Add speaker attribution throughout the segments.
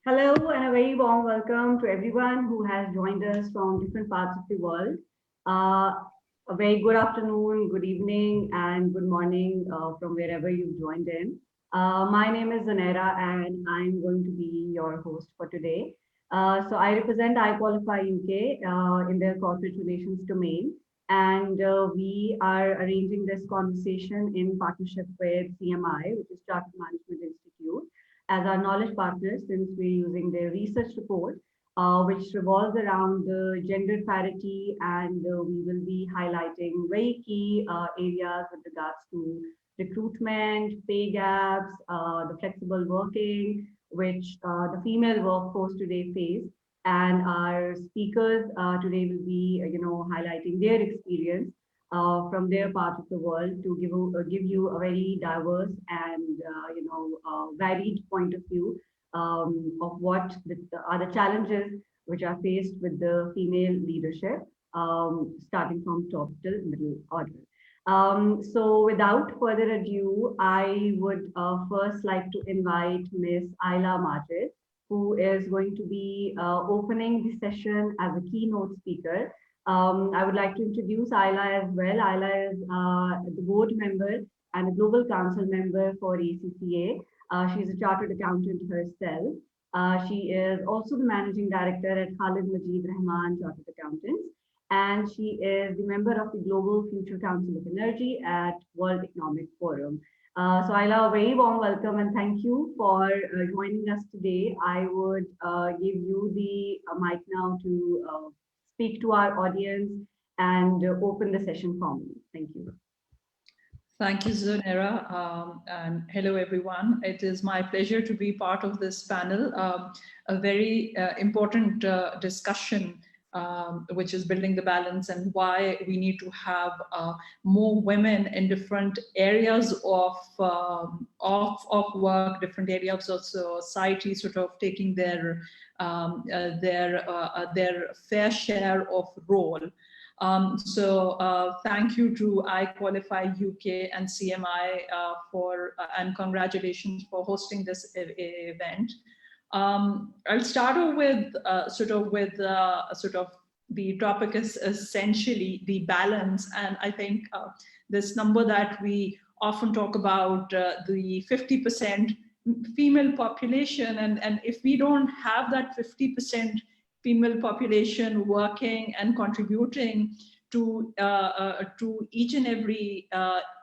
Speaker 1: Hello and a very warm welcome to everyone who has joined us from different parts of the world. Uh, a very good afternoon, good evening, and good morning from wherever you've joined in. My name is Zanera and I'm going to be your host for today. So I represent iQualify UK in their corporate relations domain, and we are arranging this conversation in partnership with CMI, which is Chartered Management Institute, as our knowledge partners since we're using their research report, which revolves around the gender parity, and we will be highlighting very key areas with regards to recruitment, pay gaps, the flexible working, which the female workforce today face. And our speakers today will be, highlighting their experience from their part of the world to give you a very diverse and varied point of view of what are the challenges which are faced with the female leadership, starting from top till middle order. So without further ado, I would first like to invite Miss Ayla Majid, who is going to be opening the session as a keynote speaker. I would like to introduce Ayla as well. Ayla is the board member and a global council member for ACCA. She's a chartered accountant herself. She is also the managing director at Khalid Majid Rahman Chartered Accountants, and she is the member of the Global Future Council of Energy at World Economic Forum. So Ayla, a very warm welcome and thank you for joining us today. I would give you the mic now to speak to our audience and open the session formally. Thank you.
Speaker 2: Thank you, Zanera, and hello, everyone. It is my pleasure to be part of this panel, a very important discussion, which is building the balance and why we need to have more women in different areas of work, different areas of society, sort of taking their fair share of role. Thank you to iQualify UK and CMI and congratulations for hosting this event. I'll start off with the topic is essentially the balance, and I think this number that we often talk about, the 50% female population, and if we don't have that 50% female population working and contributing to each and every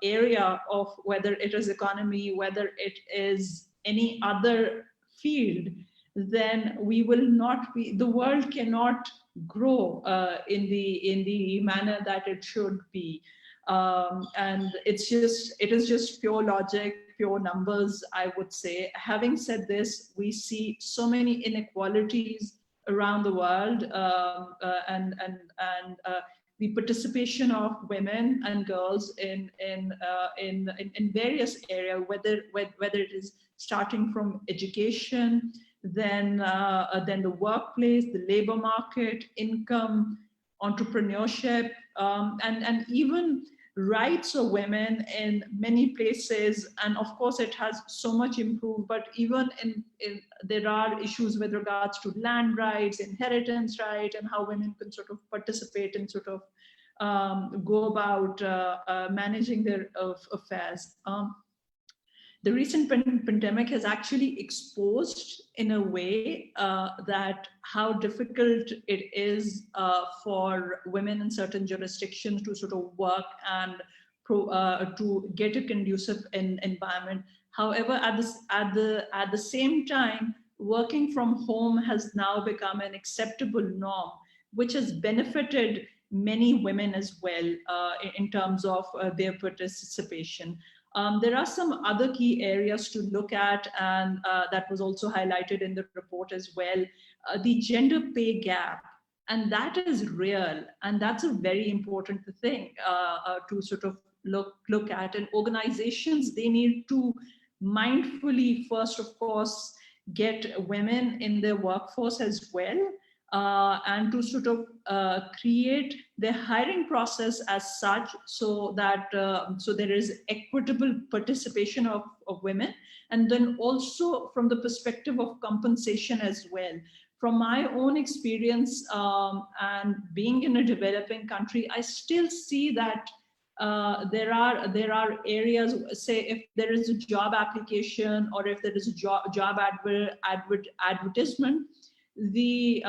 Speaker 2: area of whether it is economy, whether it is any other field, then we will not be, the world cannot grow in the manner that it should be. And it is just pure logic, pure numbers, I would say. Having said this, we see so many inequalities around the world, and the participation of women and girls in various areas, whether it is starting from education, then the workplace, the labor market, income, entrepreneurship, and even rights of women in many places. And of course it has so much improved, but even there are issues with regards to land rights, inheritance right, and how women can sort of participate and sort of go about managing their affairs. The recent pandemic has actually exposed in a way that how difficult it is for women in certain jurisdictions to sort of work and to get a conducive environment. However, at the same time, working from home has now become an acceptable norm, which has benefited many women as well in terms of their participation. There are some other key areas to look at, and that was also highlighted in the report as well. The gender pay gap, and that is real, and that's a very important thing to sort of look at. And organizations, they need to mindfully, first of course, get women in their workforce as well. and to sort of create their hiring process as such, so that so there is equitable participation of women, and then also from the perspective of compensation as well. From my own experience, and being in a developing country, I still see that there are areas, say if there is a job application or if there is a job advertisement, the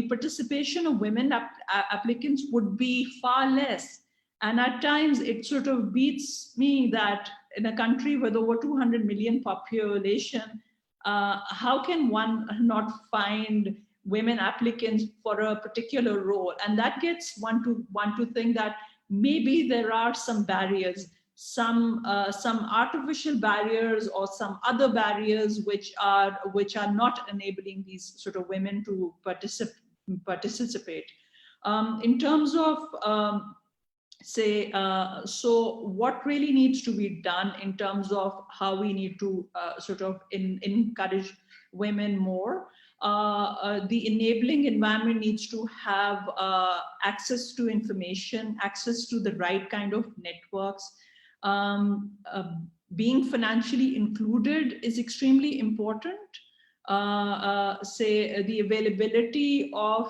Speaker 2: participation of women applicants would be far less. And at times it sort of beats me that in a country with over 200 million population, how can one not find women applicants for a particular role? And that gets one to think that maybe there are some barriers, some artificial barriers or some other barriers which are not enabling these sort of women to participate. In terms of say, so what really needs to be done in terms of how we need to sort of encourage women more? The enabling environment needs to have access to information, access to the right kind of networks. Being financially included is extremely important. Say the availability of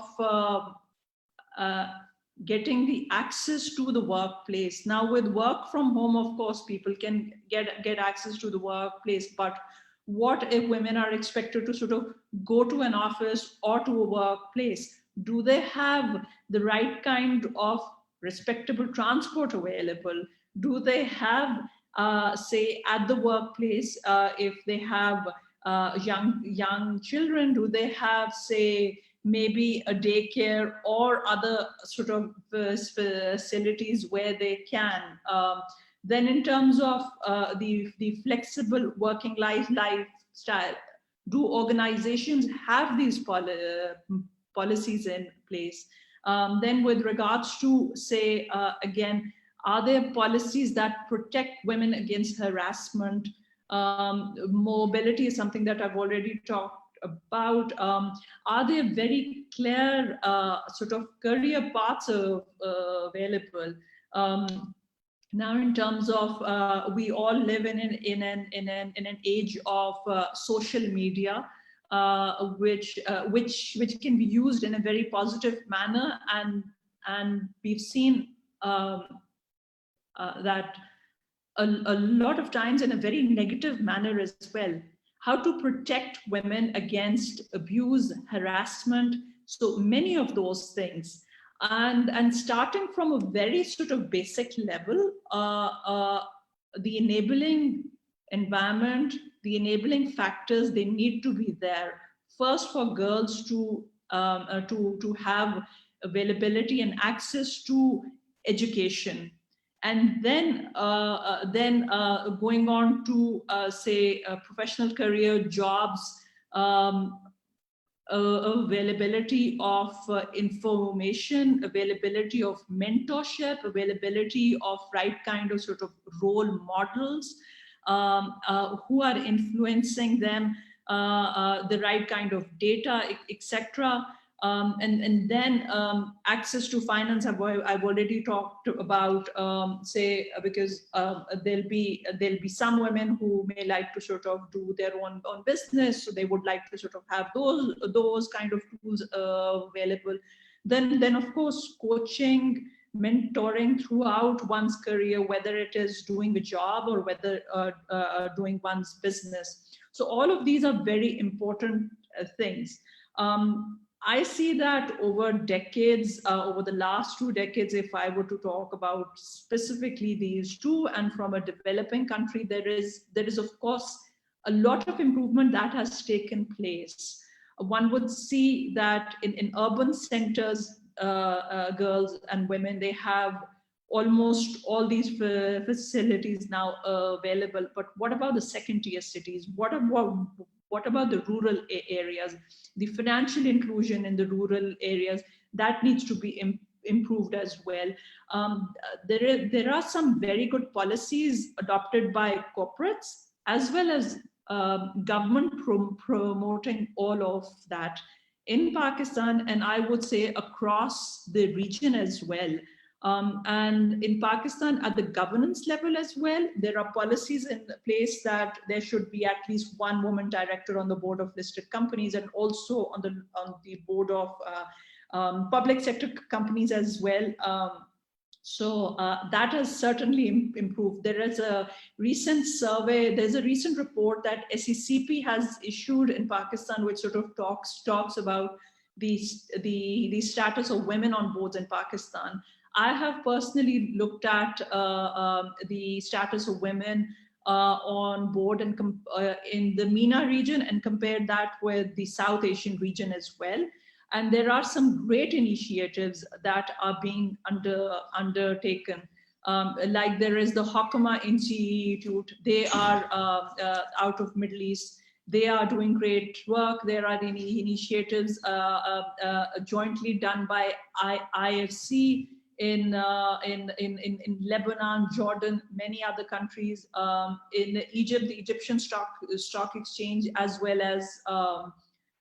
Speaker 2: getting the access to the workplace. Now with work from home, of course, people can get access to the workplace, but what if women are expected to sort of go to an office or to a workplace? Do they have the right kind of respectable transport available? Do they have, say, at the workplace, if they have young children, do they have, say, maybe a daycare or other sort of facilities where they can? Then in terms of the flexible working lifestyle, do organizations have these policies in place? Then with regards to, say, again, are there policies that protect women against harassment? Mobility is something that I've already talked about. Are there very clear sort of career paths available? Now, in terms of we all live in an age of social media, which can be used in a very positive manner, and we've seen that a lot of times in a very negative manner as well. How to protect women against abuse, harassment, so many of those things. And starting from a very sort of basic level, the enabling environment, the enabling factors, they need to be there. First, for girls to have availability and access to education, and then going on to say professional career jobs, availability of information, availability of mentorship, availability of right kind of sort of role models who are influencing them, the right kind of data, etc. And then access to finance. I've already talked about, say, because there'll be some women who may like to sort of do their own business, so they would like to sort of have those kind of tools available. Then of course, coaching, mentoring throughout one's career, whether it is doing a job or whether doing one's business. So all of these are very important things. I see that over decades, over the last 2 decades, if I were to talk about specifically these two, and from a developing country, there is of course a lot of improvement that has taken place. One would see that in urban centers, girls and women, they have almost all these facilities now available. But what about the second-tier cities? What about the rural areas? The financial inclusion in the rural areas, that needs to be improved as well. There are some very good policies adopted by corporates, as well as government promoting all of that. in Pakistan, and I would say across the region as well. And in Pakistan, at the governance level as well, there are policies in place that there should be at least one woman director on the board of listed companies, and also on the board of public sector companies as well. So that has certainly improved. There is a recent survey, there's a recent report that SECP has issued in Pakistan, which sort of talks about the status of women on boards in Pakistan. I have personally looked at the status of women on board and in the MENA region, and compared that with the South Asian region as well. And there are some great initiatives that are being undertaken. Like there is the Hakama Institute. They are out of Middle East. They are doing great work. There are any initiatives jointly done by IFC in Lebanon, Jordan, many other countries, in Egypt, the Egyptian Stock Exchange, as well as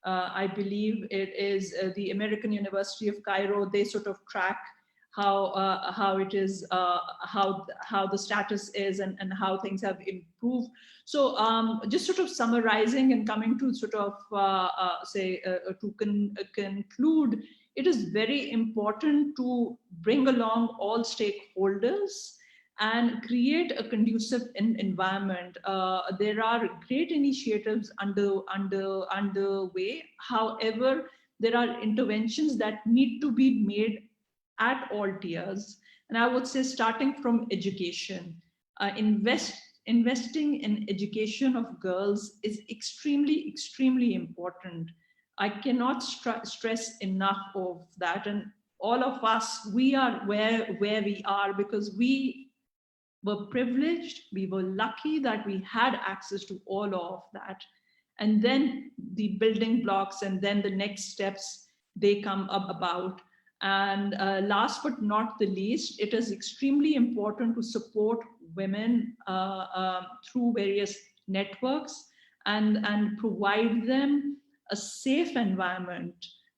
Speaker 2: I believe it is the American University of Cairo. They sort of track how it is, how the status is, and how things have improved. So just sort of summarizing and coming to sort of conclude, it is very important to bring along all stakeholders and create a conducive environment. There are great initiatives underway. However, there are interventions that need to be made at all tiers. And I would say starting from education, investing in education of girls is extremely, extremely important. I cannot stress enough of that. And all of us, we are where we are because we were privileged, we were lucky that we had access to all of that. And then the building blocks and then the next steps, they come up about. And last but not the least, it is extremely important to support women through various networks and provide them a safe environment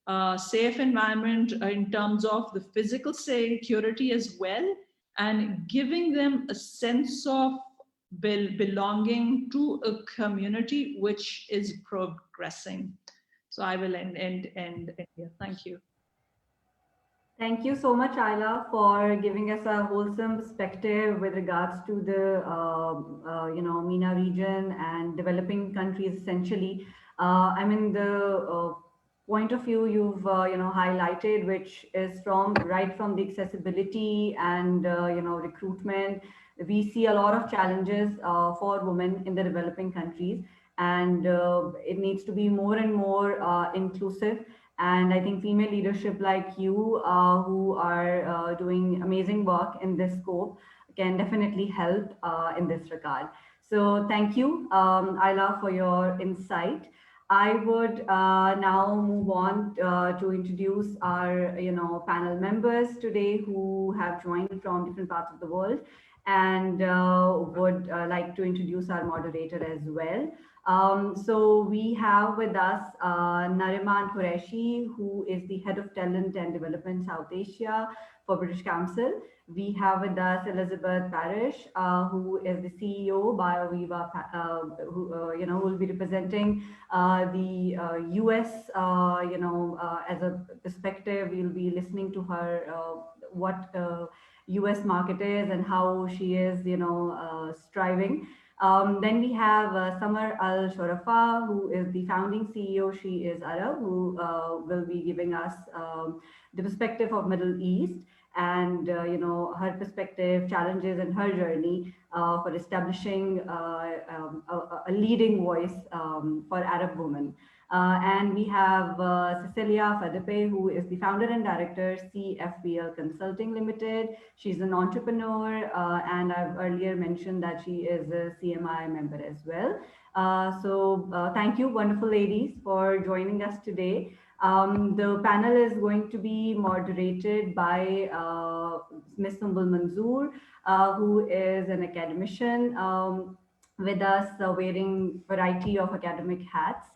Speaker 2: in terms of the physical security as well, and giving them a sense of belonging to a community which is progressing. So I will end here. Thank you.
Speaker 1: Thank you so much, Ayla, for giving us a wholesome perspective with regards to the MENA region and developing countries essentially. I mean, the point of view you've highlighted, which is right from the accessibility and recruitment. We see a lot of challenges for women in the developing countries, and it needs to be more and more inclusive. And I think female leadership like you, who are doing amazing work in this scope, can definitely help in this regard. So thank you, Ayla, for your insight. I would now move on to introduce our panel members today who have joined from different parts of the world, and would like to introduce our moderator as well. So we have with us Nariman Qureshi, who is the Head of Talent and Development South Asia for British Council. We have with us Elizabeth Parish, who is the CEO BioViva, who will be representing the US, as a perspective. We'll be listening to her what US market is and how she is, striving. Then we have Samar Al Shorafa, who is the founding CEO. She is Arab, who will be giving us the perspective of Middle East and her perspective, challenges, and her journey for establishing a leading voice for Arab women. And we have Cecilia Fadepe, who is the founder and director, CFBL Consulting Limited. She's an entrepreneur, and I've earlier mentioned that she is a CMI member as well. So thank you, wonderful ladies, for joining us today. The panel is going to be moderated by Ms. Sumbul Manzoor, who is an academician with us, wearing variety of academic hats.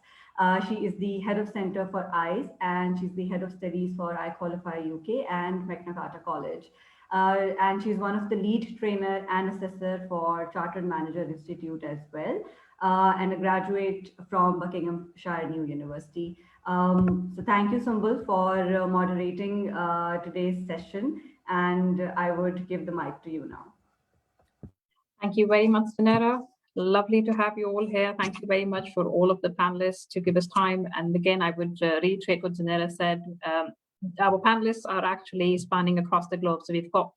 Speaker 1: She is the head of Center for ICE, and she's the head of studies for iQualify UK and Magna Carta College. And she's one of the lead trainer and assessor for Chartered Manager Institute as well, and a graduate from Buckinghamshire New University. So thank you, Sumbul, for moderating today's session, and I would give the mic to you now.
Speaker 3: Thank you very much, Zanera. Lovely to have you all here. Thank you very much for all of the panelists to give us time. And again, I would reiterate what Zanera said. Our panelists are actually spanning across the globe. So we've got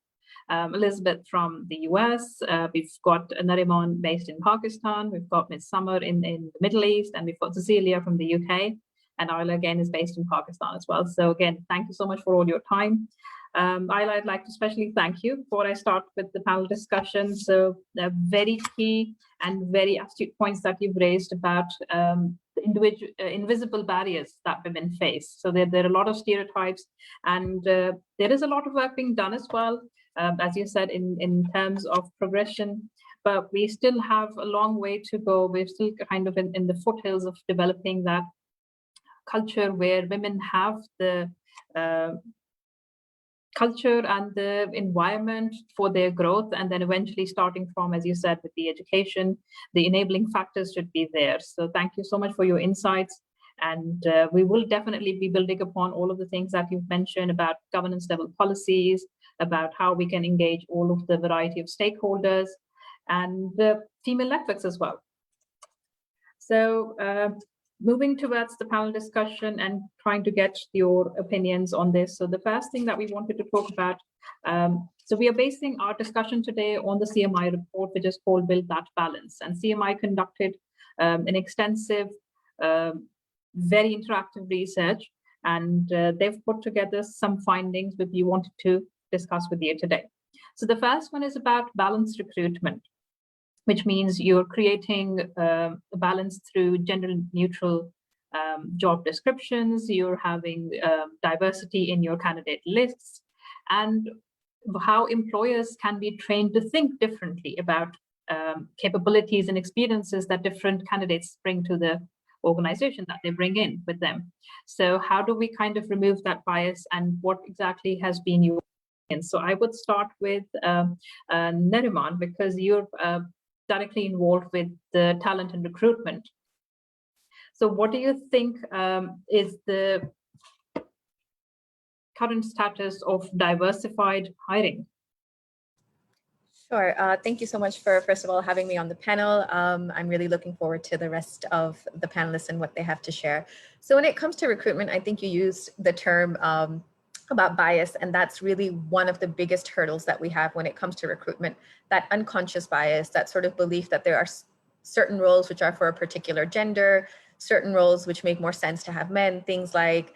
Speaker 3: Elizabeth from the US, we've got Nariman based in Pakistan, we've got Ms. Summer in the Middle East, and we've got Cecilia from the UK, and Ayla again is based in Pakistan as well. So again, thank you so much for all your time. Ayla, I'd like to especially thank you before I start with the panel discussion. So very key and very astute points that you've raised about the invisible barriers that women face. So there are a lot of stereotypes, and there is a lot of work being done as well, as you said, in terms of progression, but we still have a long way to go. We're still kind of in the foothills of developing that culture where women have the culture and the environment for their growth, and then eventually starting from, as you said, with the education, the enabling factors should be there. So thank you so much for your insights, and we will definitely be building upon all of the things that you've mentioned about governance level policies, about how we can engage all of the variety of stakeholders and female networks as well. So moving towards the panel discussion and trying to get your opinions on this. So the first thing that we wanted to talk about, so we are basing our discussion today on the CMI report, which is called Build That Balance. And CMI conducted an extensive, very interactive research, and they've put together some findings that we wanted to discuss with you today. So the first one is about balanced recruitment, which means you're creating a balance through gender neutral job descriptions, you're having diversity in your candidate lists, and how employers can be trained to think differently about capabilities and experiences that different candidates bring to the organization that they bring in with them. So how do we kind of remove that bias, and what exactly has been your opinion? So I would start with Nariman, because you're directly involved with the talent and recruitment. So what do you think is the current status of diversified hiring?
Speaker 4: Sure. Thank you so much for, first of all, having me on the panel. I'm really looking forward to the rest of the panelists and what they have to share. So when it comes to recruitment, I think you used the term about bias, and that's really one of the biggest hurdles that we have when it comes to recruitment, that unconscious bias, that sort of belief that there are certain roles which are for a particular gender, certain roles which make more sense to have men, things like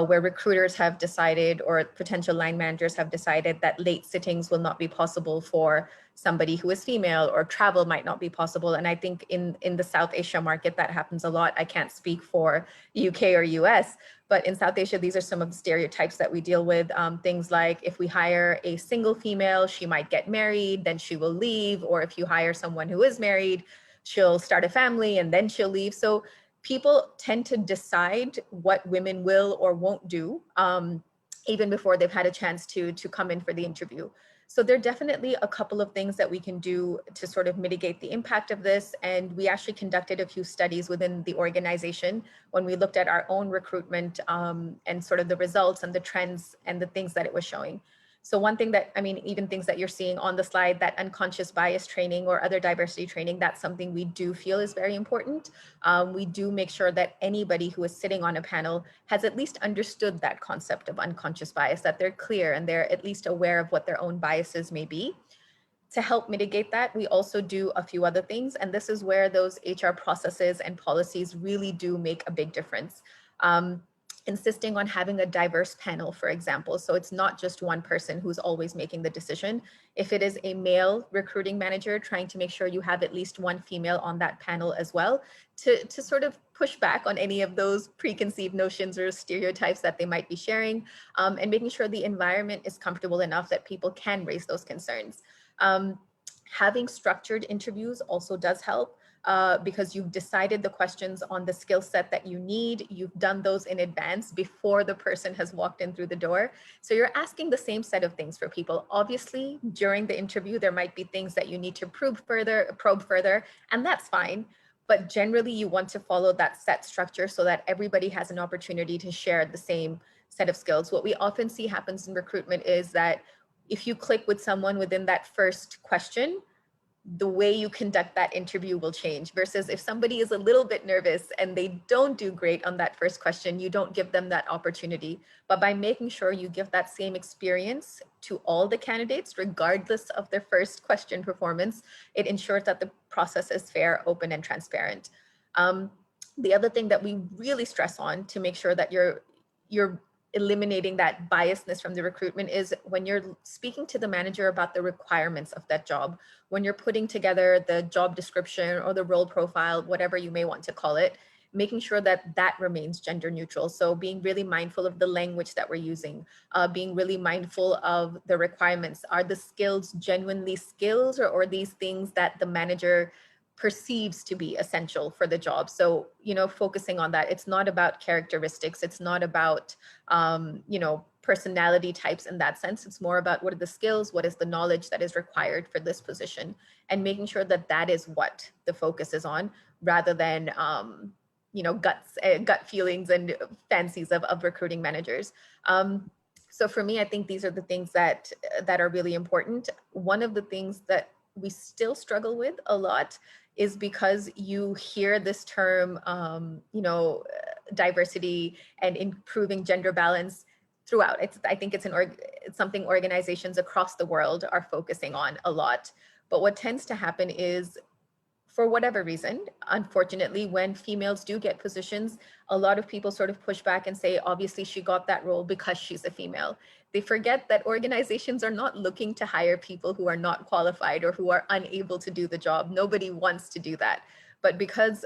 Speaker 4: where recruiters have decided, or potential line managers have decided, that late sittings will not be possible for somebody who is female, or travel might not be possible. And I think in the South Asia market, that happens a lot. I can't speak for UK or US, but in South Asia, these are some of the stereotypes that we deal with. Things like, if we hire a single female, she might get married, then she will leave. Or if you hire someone who is married, she'll start a family and then she'll leave. So people tend to decide what women will or won't do, even before they've had a chance to come in for the interview. So there are definitely a couple of things that we can do to sort of mitigate the impact of this. And we actually conducted a few studies within the organization when we looked at our own recruitment and sort of the results and the trends and the things that it was showing. So one thing that, I mean, even things that you're seeing on the slide, that unconscious bias training or other diversity training, that's something we do feel is very important. We do make sure that anybody who is sitting on a panel has at least understood that concept of unconscious bias, that they're clear and they're at least aware of what their own biases may be. To help mitigate that, we also do a few other things, and this is where those HR processes and policies really do make a big difference. Insisting on having a diverse panel, for example. So it's not just one person who's always making the decision. If it is a male recruiting manager, trying to make sure you have at least one female on that panel as well, to sort of push back on any of those preconceived notions or stereotypes that they might be sharing, and making sure the environment is comfortable enough that people can raise those concerns. Having structured interviews also does help. because you've decided the questions on the skill set that you need. You've done those in advance before the person has walked in through the door. So you're asking the same set of things for people. Obviously, during the interview, there might be things that you need to probe further, and that's fine. But generally, you want to follow that set structure so that everybody has an opportunity to share the same set of skills. What we often see happens in recruitment is that if you click with someone within that first question, the way you conduct that interview will change, versus if somebody is a little bit nervous and they don't do great on that first question, you don't give them that opportunity. But by making sure you give that same experience to all the candidates, regardless of their first question performance, it ensures that the process is fair, open, and transparent. The other thing that we really stress on to make sure that you're eliminating that biasness from the recruitment is when you're speaking to the manager about the requirements of that job, when you're putting together the job description or the role profile, whatever you may want to call it, making sure that that remains gender neutral. So being really mindful of the language that we're using, being really mindful of the requirements. Are the skills genuinely skills, or these things that the manager perceives to be essential for the job? So, focusing on that. It's not about characteristics. It's not about, personality types in that sense. It's more about what are the skills, what is the knowledge that is required for this position, and making sure that that is what the focus is on, rather than, gut feelings and fancies of recruiting managers. So for me, I think these are the things that are really important. One of the things that we still struggle with a lot is because you hear this term, diversity and improving gender balance throughout. I think it's something organizations across the world are focusing on a lot. But what tends to happen is, for whatever reason, unfortunately, when females do get positions, a lot of people sort of push back and say, obviously, she got that role because she's a female. They forget that organizations are not looking to hire people who are not qualified or who are unable to do the job. Nobody wants to do that. But because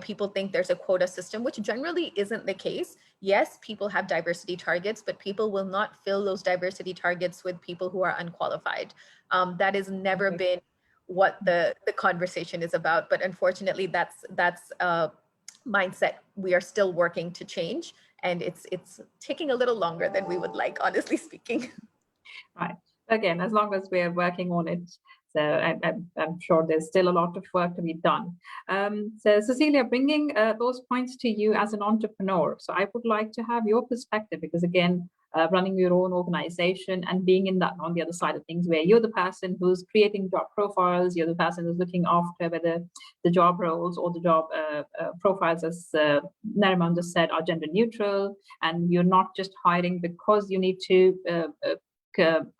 Speaker 4: people think there's a quota system, which generally isn't the case. Yes, people have diversity targets, but people will not fill those diversity targets with people who are unqualified. That has never been what the conversation is about. But unfortunately, that's a mindset we are still working to change. And it's taking a little longer than we would like, honestly speaking.
Speaker 3: Right. Again, as long as we're working on it. So I'm sure there's still a lot of work to be done. So Cecilia, bringing those points to you as an entrepreneur. So I would like to have your perspective, because again, running your own organization and being in that on the other side of things, where you're the person who's creating job profiles, you're the person who's looking after whether the job roles or the job profiles, as Nariman just said, are gender neutral, and you're not just hiring because you need to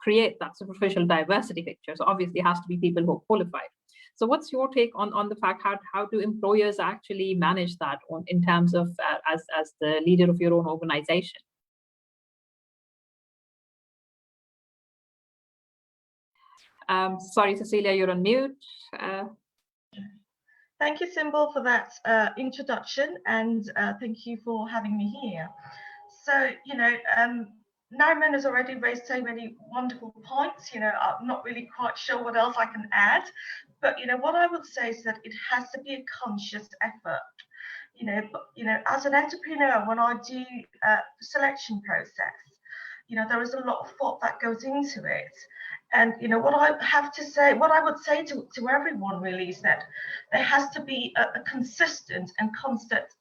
Speaker 3: create that superficial diversity picture. So obviously it has to be people who are qualified. So what's your take on the fact, how do employers actually manage that in terms of as the leader of your own organization? Sorry, Cecilia, you're on mute.
Speaker 5: Thank you, Symbol, for that introduction, and thank you for having me here. So, Nariman has already raised so many wonderful points. I'm not really quite sure what else I can add, but what I would say is that it has to be a conscious effort. As an entrepreneur, when I do the selection process, there is a lot of thought that goes into it. And what I would say to everyone really is that there has to be a consistent and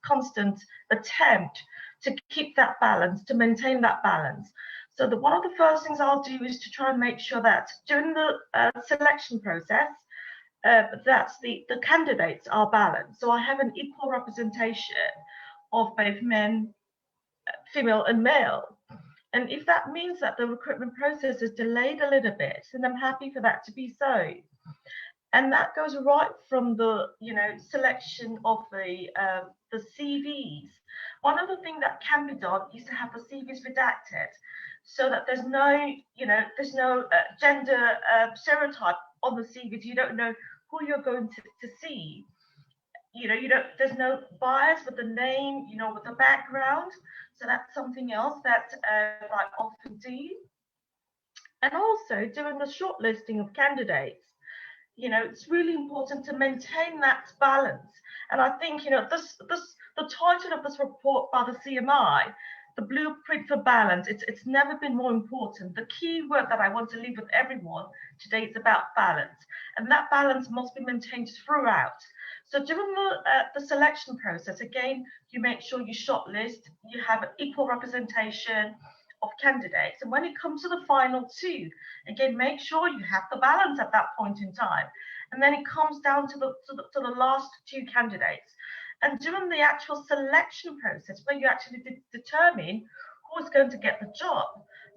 Speaker 5: constant attempt to keep that balance, to maintain that balance. So one of the first things I'll do is to try and make sure that during the selection process, that the candidates are balanced. So I have an equal representation of both men, female and male. And if that means that the recruitment process is delayed a little bit, then I'm happy for that to be so. And that goes right from the selection of the CVs. One of the things that can be done is to have the CVs redacted, so that there's no gender stereotype on the CVs. You don't know who you're going to see. There's no bias with the name, with the background. So that's something else that I often do. And also during the shortlisting of candidates, you know, it's really important to maintain that balance. And I think, you know, the title of this report by the CMI, the blueprint for balance, it's never been more important. The key word that I want to leave with everyone today is about balance, and that balance must be maintained throughout. So during the selection process, again, you make sure you shortlist, you have an equal representation of candidates, and when it comes to the final two, again, make sure you have the balance at that point in time. And then it comes down to the last two candidates. And during the actual selection process, where you actually determine who is going to get the job,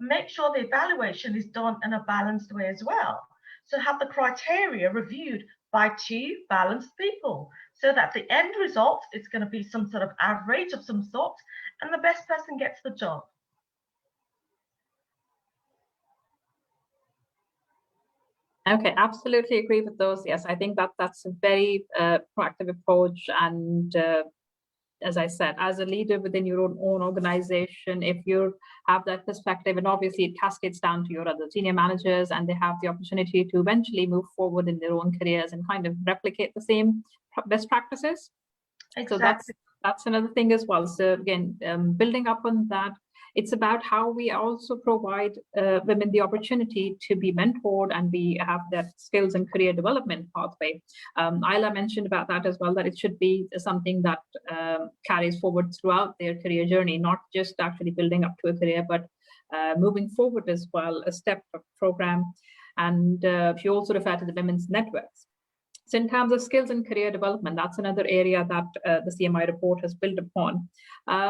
Speaker 5: make sure the evaluation is done in a balanced way as well. So have the criteria reviewed by two balanced people, so that the end result is going to be some sort of average of some sort, and the best person gets the job.
Speaker 3: Okay, absolutely agree with those. Yes, I think that that's a very proactive approach. And as I said, as a leader within your own organization, if you have that perspective, and obviously it cascades down to your other senior managers, and they have the opportunity to eventually move forward in their own careers and kind of replicate the same best practices.
Speaker 5: Exactly.
Speaker 3: So that's another thing as well. So again, building up on that, it's about how we also provide women the opportunity to be mentored, and we have that skills and career development pathway. Isla mentioned about that as well, that it should be something that carries forward throughout their career journey, not just actually building up to a career, but moving forward as well, a step program. And she also referred to the women's networks. So in terms of skills and career development, that's another area that the CMI report has built upon.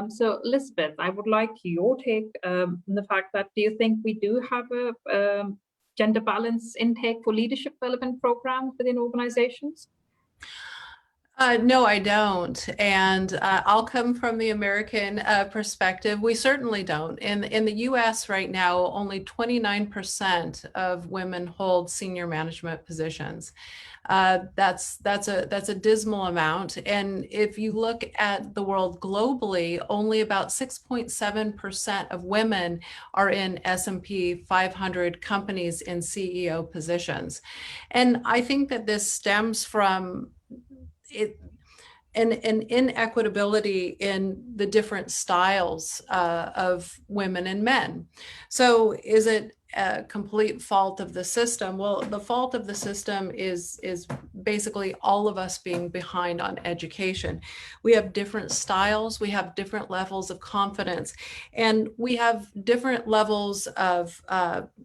Speaker 3: So Lisbeth, I would like your take on the fact that, do you think we do have a gender balance intake for leadership development programs within organizations?
Speaker 6: No, I don't. And I'll come from the American perspective. We certainly don't. In the US right now, only 29% of women hold senior management positions. That's a dismal amount. And if you look at the world globally, only about 6.7% of women are in S&P 500 companies in CEO positions. And I think that this stems from an inequitability in the different styles of women and men. So is it a complete fault of the system? Well, the fault of the system is basically all of us being behind on education. We have different styles, we have different levels of confidence, and we have different levels of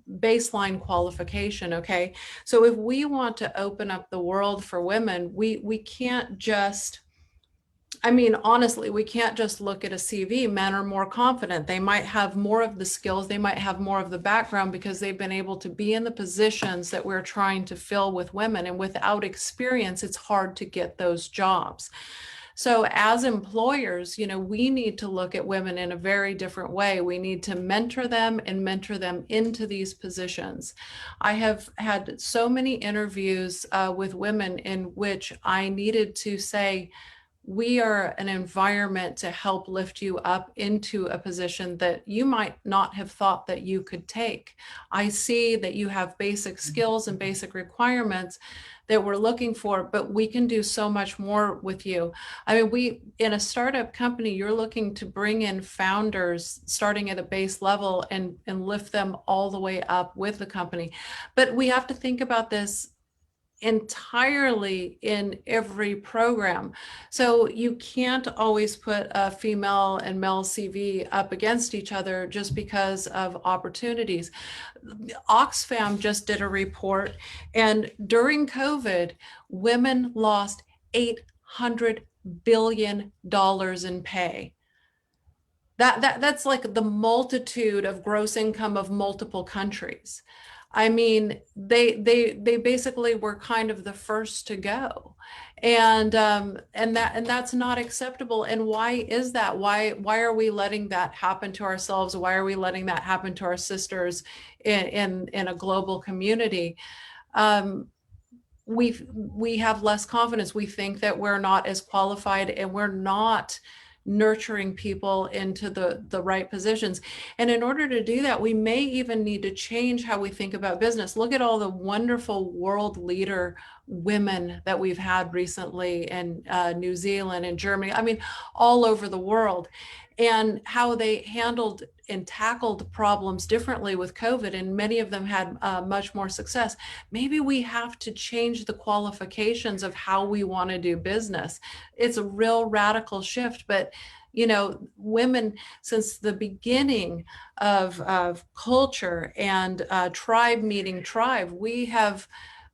Speaker 6: baseline qualification, okay? So if we want to open up the world for women, we can't just, I mean, honestly, we can't just look at a CV. Men are more confident. They might have more of the skills. They might have more of the background because they've been able to be in the positions that we're trying to fill with women. And without experience, it's hard to get those jobs. So as employers, you know, we need to look at women in a very different way. We need to mentor them and mentor them into these positions. I have had so many interviews with women in which I needed to say, we are an environment to help lift you up into a position that you might not have thought that you could take. I see that you have basic skills and basic requirements that we're looking for, but we can do so much more with you. I mean, in a startup company, you're looking to bring in founders starting at a base level and lift them all the way up with the company. But we have to think about this entirely in every program. So you can't always put a female and male CV up against each other just because of opportunities. Oxfam just did a report, and during COVID, women lost $800 billion in pay. That's like the multitude of gross income of multiple countries. I mean, they basically were kind of the first to go, and that's not acceptable. And why is that? Why are we letting that happen to ourselves? Why are we letting that happen to our sisters in a global community? We have less confidence. We think that we're not as qualified, and we're not nurturing people into the right positions. And in order to do that, we may even need to change how we think about business. Look at all the wonderful world leader women that we've had recently in New Zealand and Germany, I mean, all over the world, and how they handled and tackled problems differently with COVID, and many of them had much more success. Maybe we have to change the qualifications of how we want to do business. It's a real radical shift, but you know, women, since the beginning of culture and tribe meeting tribe, we have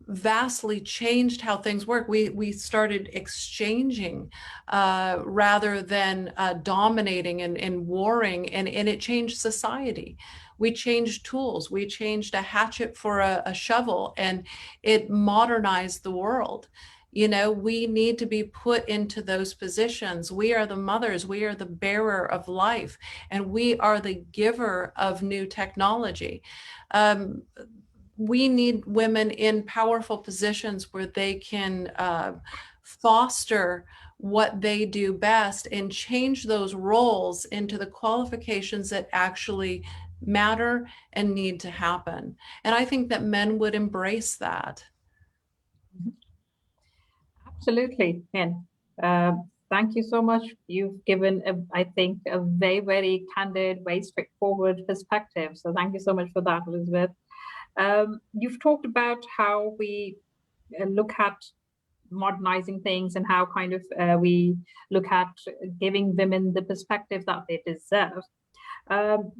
Speaker 6: vastly changed how things work. We started exchanging rather than dominating and warring, and it changed society. We changed tools. We changed a hatchet for a shovel, and it modernized the world. You know, we need to be put into those positions. We are the mothers, we are the bearer of life, and we are the giver of new technology. We need women in powerful positions where they can foster what they do best and change those roles into the qualifications that actually matter and need to happen. And I think that men would embrace that.
Speaker 3: Absolutely, Hen. Thank you so much. You've given, I think, a very, very candid, very straightforward perspective. So thank you so much for that, Elizabeth. You've talked about how we look at modernizing things and how kind of we look at giving women the perspective that they deserve.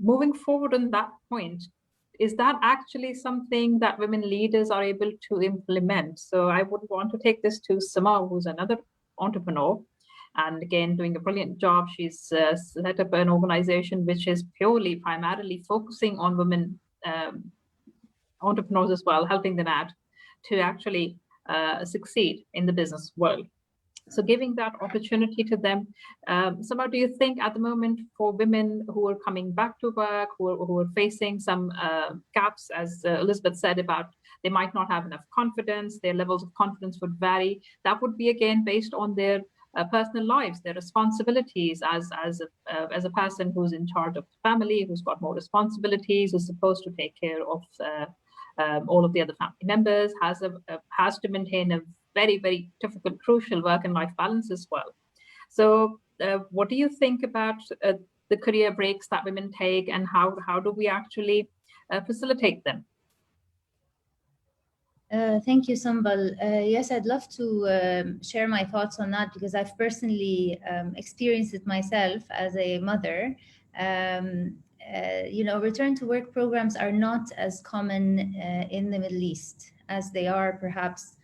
Speaker 3: Moving forward on that point, is that actually something that women leaders are able to implement? So I would want to take this to Sama, who's another entrepreneur, and again, doing a brilliant job. She's set up an organization which is primarily focusing on women entrepreneurs as well, helping them out to actually succeed in the business world. So giving that opportunity to them. Somehow, do you think at the moment for women who are coming back to work, who are facing some gaps, as Elizabeth said, about they might not have enough confidence, their levels of confidence would vary. That would be, again, based on their personal lives, their responsibilities as a person who's in charge of the family, who's got more responsibilities, who's supposed to take care of all of the other family members, has to maintain a very, very difficult, crucial work and life balance as well. So what do you think about the career breaks that women take, and how do we actually facilitate them?
Speaker 7: Thank you, Sambal. Yes, I'd love to share my thoughts on that, because I've personally experienced it myself as a mother. You know, return to work programs are not as common in the Middle East as they are perhaps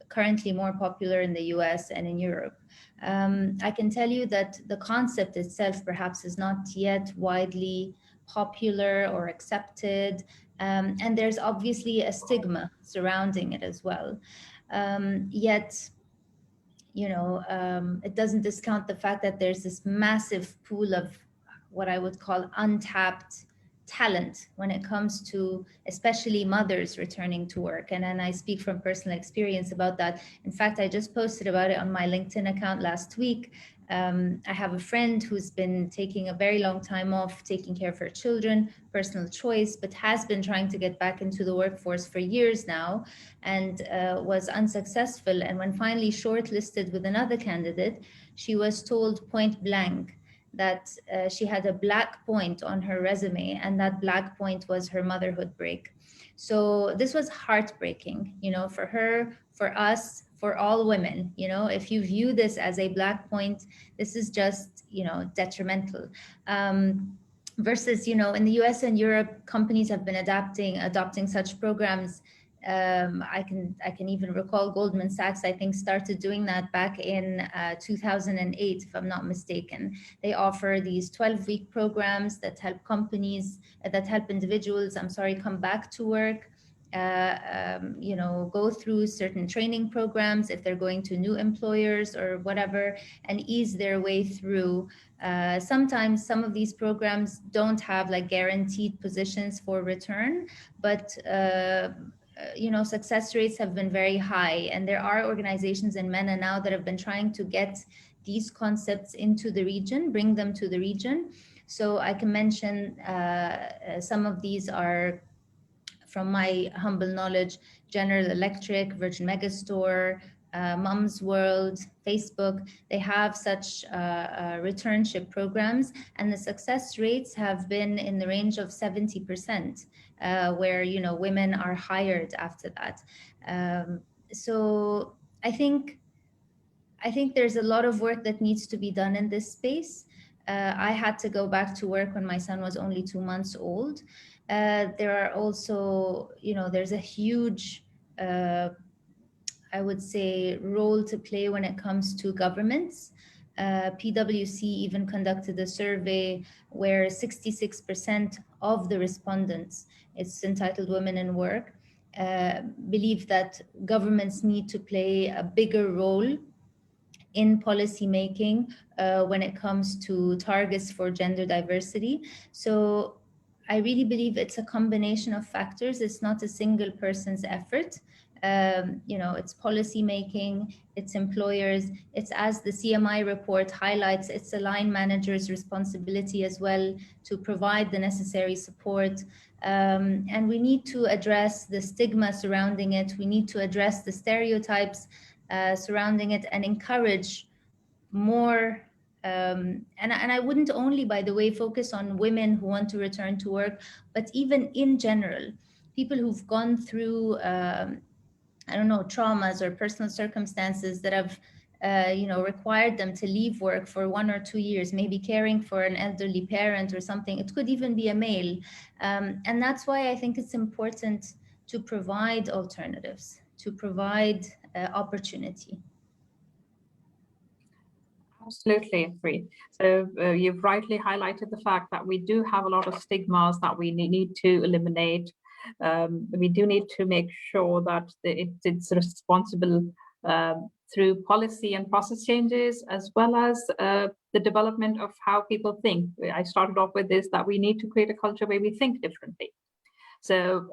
Speaker 7: currently more popular in the US and in Europe. I can tell you that the concept itself perhaps is not yet widely popular or accepted, and there's obviously a stigma surrounding it as well. Yet, you know, it doesn't discount the fact that there's this massive pool of what I would call untapped talent when it comes to especially mothers returning to work. And then I speak from personal experience about that. In fact, I just posted about it on my LinkedIn account last week. I have a friend who's been taking a very long time off, taking care of her children, personal choice, but has been trying to get back into the workforce for years now, and was unsuccessful. And when finally shortlisted with another candidate, she was told point blank that she had a black point on her resume, and that black point was her motherhood break. So this was heartbreaking, you know, for her, for us, for all women. You know, if you view this as a black point, this is just, you know, detrimental. Versus, you know, in the US and Europe, companies have been adopting such programs. I can even recall Goldman Sachs, I think, started doing that back in 2008, if I'm not mistaken. They offer these 12-week programs that help individuals, come back to work, you know, go through certain training programs if they're going to new employers or whatever, and ease their way through. Sometimes some of these programs don't have like guaranteed positions for return, but you know, success rates have been very high, and there are organizations in MENA now that have been trying to get these concepts into the region, bring them to the region. So I can mention some of these are, from my humble knowledge, General Electric, Virgin Megastore, Mom's World, Facebook. They have such returnship programs, and the success rates have been in the range of 70%, where women are hired after that. So I think there's a lot of work that needs to be done in this space. I had to go back to work when my son was only 2 months old. There are also, there's a huge, I would say, role to play when it comes to governments. PwC even conducted a survey where 66% of the respondents, it's entitled Women in Work, believe that governments need to play a bigger role in policy making when it comes to targets for gender diversity. So I really believe it's a combination of factors. It's not a single person's effort. It's policy making, it's employers, it's, as the CMI report highlights, it's a line manager's responsibility as well to provide the necessary support. And we need to address the stigma surrounding it. We need to address the stereotypes surrounding it and encourage more. And I wouldn't only, by the way, focus on women who want to return to work, but even in general, people who've gone through, traumas or personal circumstances that have, required them to leave work for 1 or 2 years, maybe caring for an elderly parent or something. It could even be a male. And that's why I think it's important to provide alternatives, to provide opportunity.
Speaker 3: Absolutely agree. So you've rightly highlighted the fact that we do have a lot of stigmas that we need to eliminate. We do need to make sure that it's responsible through policy and process changes, as well as the development of how people think. I started off with this, that we need to create a culture where we think differently. So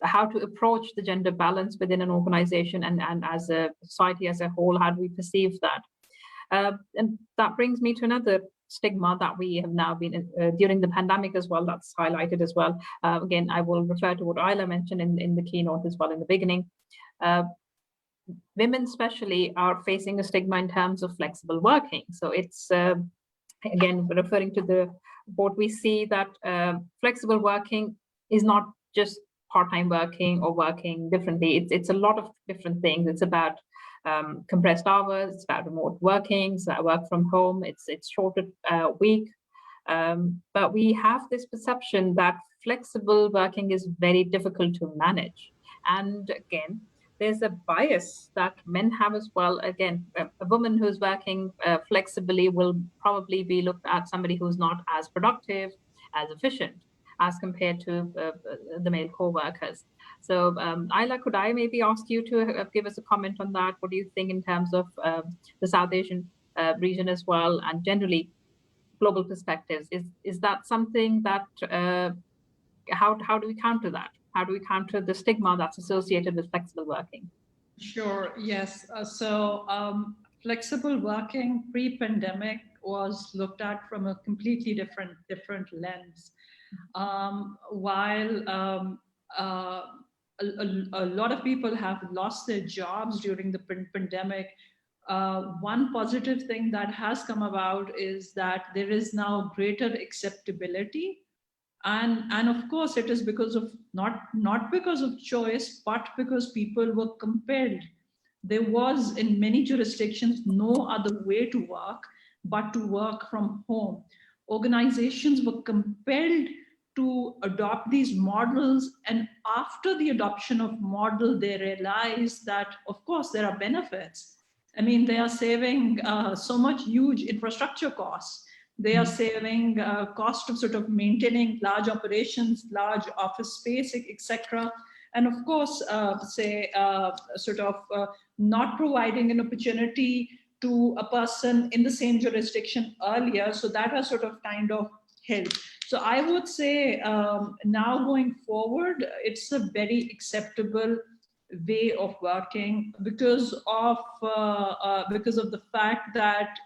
Speaker 3: how to approach the gender balance within an organization and as a society as a whole, how do we perceive that? And that brings me to another stigma that we have now been during the pandemic as well, that's highlighted as well. Again, I will refer to what Ayla mentioned in the keynote as well in the beginning. Women especially are facing a stigma in terms of flexible working. So it's, again, referring to the report, we see that flexible working is not just part-time working or working differently. It's a lot of different things. It's about compressed hours, it's about remote working, it's about work from home, it's shorter week. But we have this perception that flexible working is very difficult to manage. And again, there's a bias that men have as well. Again, a woman who's working flexibly will probably be looked at somebody who's not as productive, as efficient, as compared to the male co-workers. So Ayla, could I maybe ask you to give us a comment on that? What do you think in terms of the South Asian region as well, and generally global perspectives? Is that something that, how do we counter that? How do we counter the stigma that's associated with flexible working?
Speaker 2: Sure, yes. Flexible working pre-pandemic was looked at from a completely different lens. While a lot of people have lost their jobs during the pandemic, one positive thing that has come about is that there is now greater acceptability. And of course, it is because of not because of choice, but because people were compelled. There was, in many jurisdictions, no other way to work but to work from home. Organizations were compelled to adopt these models, and after the adoption of model, they realized that, of course, there are benefits. I mean, they are saving so much huge infrastructure costs. They are saving cost of sort of maintaining large operations, large office space, etc. And of course, not providing an opportunity to a person in the same jurisdiction earlier. So that has sort of kind of helped. So I would say now going forward, it's a very acceptable way of working because of the fact that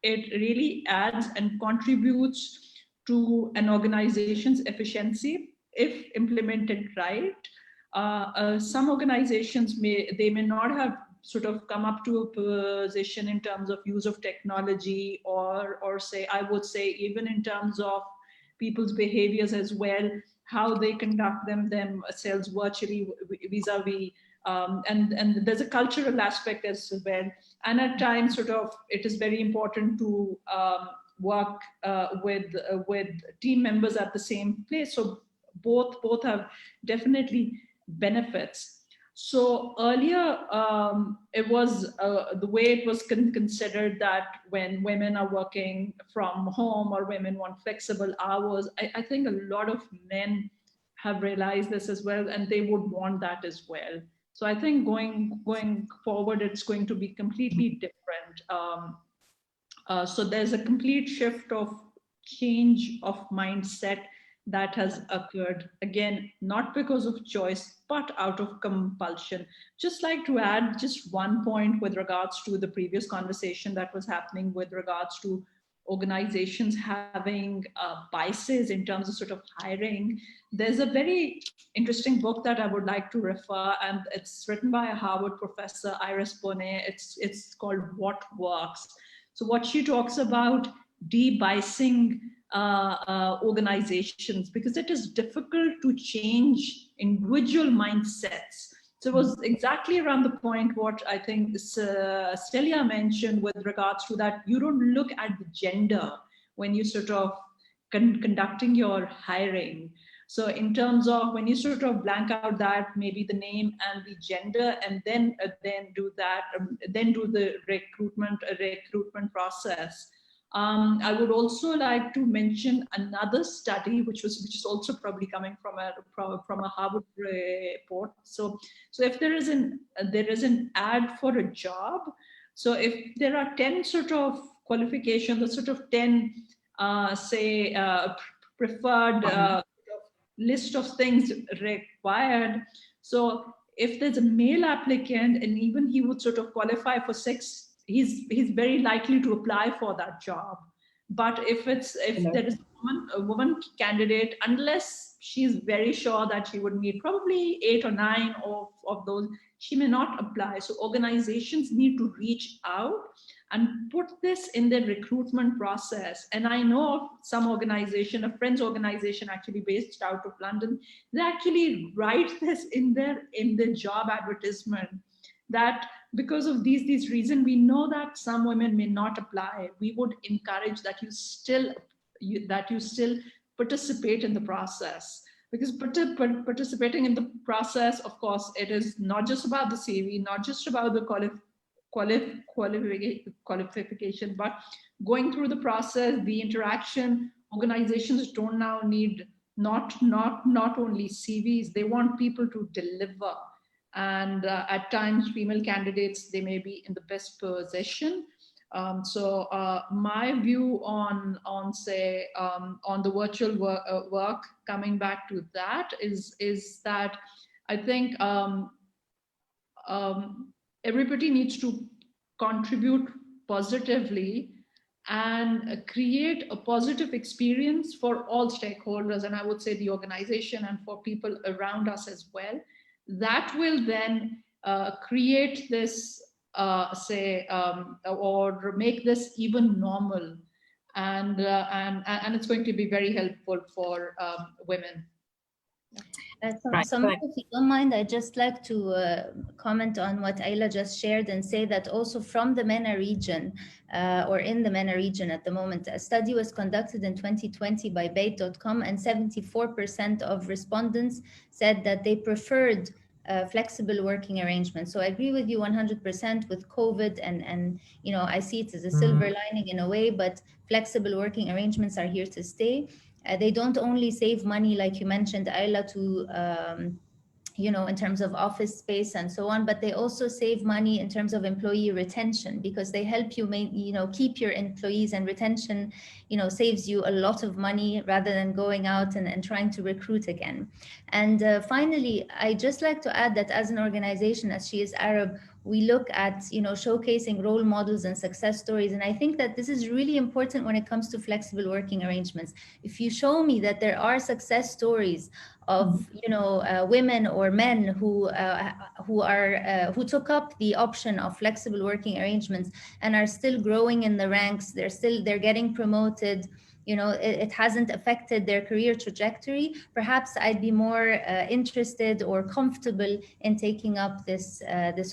Speaker 2: it really adds and contributes to an organization's efficiency if implemented right. Some organizations may not have sort of come up to a position in terms of use of technology, or say, I would say, even in terms of people's behaviors as well, how they conduct themselves virtually vis-a-vis, and there's a cultural aspect as well. And at times, sort of, it is very important to work with team members at the same place. So both have definitely benefits. So earlier, it was the way it was considered that when women are working from home or women want flexible hours, I think a lot of men have realized this as well, and they would want that as well. So I think going forward, it's going to be completely different. So there's a complete shift of change of mindset that has occurred, again, not because of choice, but out of compulsion. Just like to add just one point with regards to the previous conversation that was happening with regards to organizations having biases in terms of sort of hiring. There's a very interesting book that I would like to refer, and it's written by a Harvard professor, Iris Bonet. It's called What Works. So what she talks about, de-biasing organizations, because it is difficult to change individual mindsets. So it was exactly around the point what I think Celia mentioned with regards to that. You don't look at the gender when you sort of conducting your hiring. So in terms of when you sort of blank out that, maybe the name and the gender, and then do that, then do the recruitment process. I would also like to mention another study, which is also probably coming from a Harvard report. So if there is an ad for a job, so if there are 10 sort of qualifications, or sort of 10 preferred list of things required. So if there's a male applicant and even he would sort of qualify for 6, he's very likely to apply for that job. But if there is a woman candidate, unless she's very sure that she would meet probably 8 or 9 of those, she may not apply. So organizations need to reach out and put this in their recruitment process. And I know of some organization, a friend's organization actually based out of London, they actually write this in their job advertisement, that because of these reasons, we know that some women may not apply. We would encourage that you still participate in the process, because participating in the process, of course, it is not just about the CV, not just about the qualification, but going through the process, the interaction. Organizations don't now need not only CVs, they want people to deliver. And at times, female candidates, they may be in the best position. So my view on the virtual work, coming back to that, is that I think everybody needs to contribute positively and create a positive experience for all stakeholders, and I would say the organization and for people around us as well. That will then create this, or make this even normal, and it's going to be very helpful for women.
Speaker 7: Samantha, if you don't mind, I'd just like to comment on what Ayla just shared and say that also from the MENA region, or in the MENA region at the moment, a study was conducted in 2020 by Bait.com, and 74% of respondents said that they preferred flexible working arrangements. So I agree with you 100% with COVID, and you know, I see it as a silver lining in a way, but flexible working arrangements are here to stay. They don't only save money, like you mentioned, Ayla, to you know, in terms of office space and so on, but they also save money in terms of employee retention, because they help you keep your employees, and retention, you know, saves you a lot of money rather than going out and trying to recruit again. And finally, I just like to add that as an organization, as She is Arab, We look at, showcasing role models and success stories. And I think that this is really important when it comes to flexible working arrangements. If you show me that there are success stories of, women or men who took up the option of flexible working arrangements and are still growing in the ranks, they're getting promoted, it hasn't affected their career trajectory, perhaps I'd be more interested or comfortable in taking up this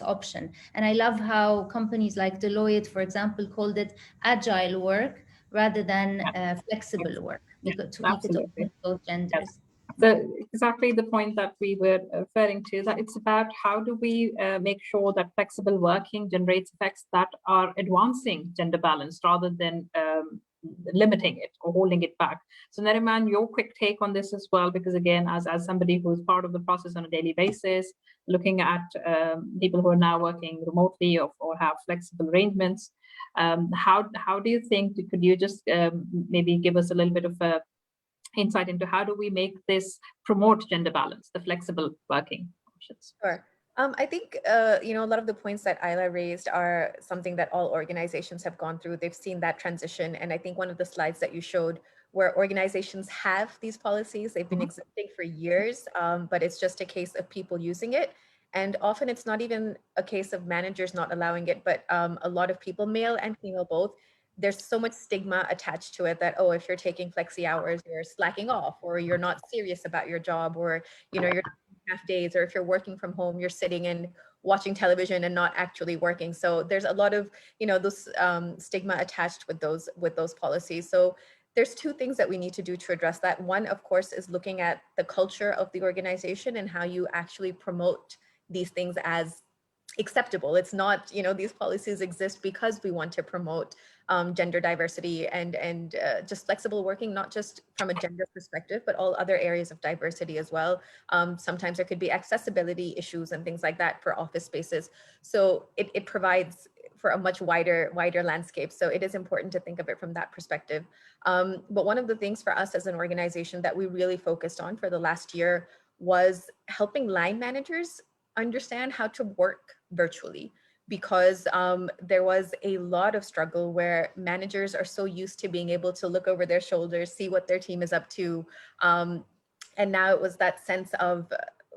Speaker 7: option. And I love how companies like Deloitte, for example, called it agile work rather than flexible work, because to keep it open to both genders.
Speaker 3: So exactly the point that we were referring to, that it's about how do we make sure that flexible working generates effects that are advancing gender balance rather than limiting it or holding it back. So Nariman, your quick take on this as well, because again, as somebody who's part of the process on a daily basis, looking at people who are now working remotely or have flexible arrangements, how do you think, could you just maybe give us a little bit of a insight into how do we make this promote gender balance, the flexible working options?
Speaker 4: Sure. I think, a lot of the points that Ayla raised are something that all organizations have gone through. They've seen that transition. And I think one of the slides that you showed where organizations have these policies, they've been existing for years, but it's just a case of people using it. And often it's not even a case of managers not allowing it, but a lot of people, male and female both, there's so much stigma attached to it that, oh, if you're taking flexi hours, you're slacking off, or you're not serious about your job, or, you're half days, or if you're working from home, you're sitting and watching television and not actually working. So there's a lot of, those stigma attached with those policies. So there's two things that we need to do to address that. One, of course, is looking at the culture of the organization and how you actually promote these things as acceptable. It's not, these policies exist because we want to promote gender diversity and just flexible working, not just from a gender perspective, but all other areas of diversity as well. Sometimes there could be accessibility issues and things like that for office spaces. So it provides for a much wider landscape. So it is important to think of it from that perspective. But one of the things for us as an organization that we really focused on for the last year was helping line managers understand how to work virtually, because there was a lot of struggle where managers are so used to being able to look over their shoulders, see what their team is up to. And now it was that sense of,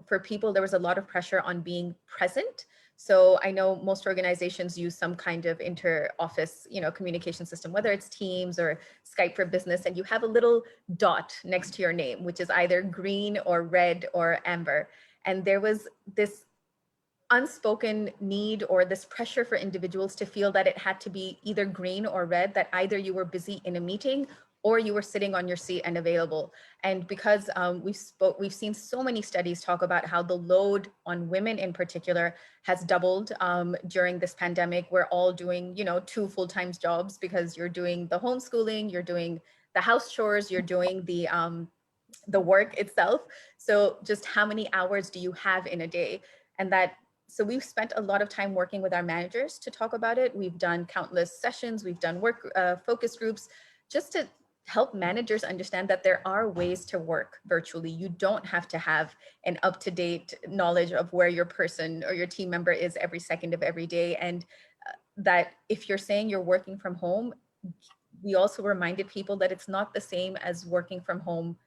Speaker 4: for people, there was a lot of pressure on being present. So I know most organizations use some kind of inter-office, communication system, whether it's Teams or Skype for Business, and you have a little dot next to your name, which is either green or red or amber. And there was this unspoken need or this pressure for individuals to feel that it had to be either green or red, that either you were busy in a meeting or you were sitting on your seat and available. And because we've seen so many studies talk about how the load on women in particular has doubled during this pandemic. We're all doing, 2 full-time jobs because you're doing the homeschooling, you're doing the house chores, you're doing the work itself. So just how many hours do you have in a day? And so we've spent a lot of time working with our managers to talk about it. We've done countless sessions, we've done work focus groups, just to help managers understand that there are ways to work virtually. You don't have to have an up-to-date knowledge of where your person or your team member is every second of every day. And that if you're saying you're working from home, we also reminded people that it's not the same as working from home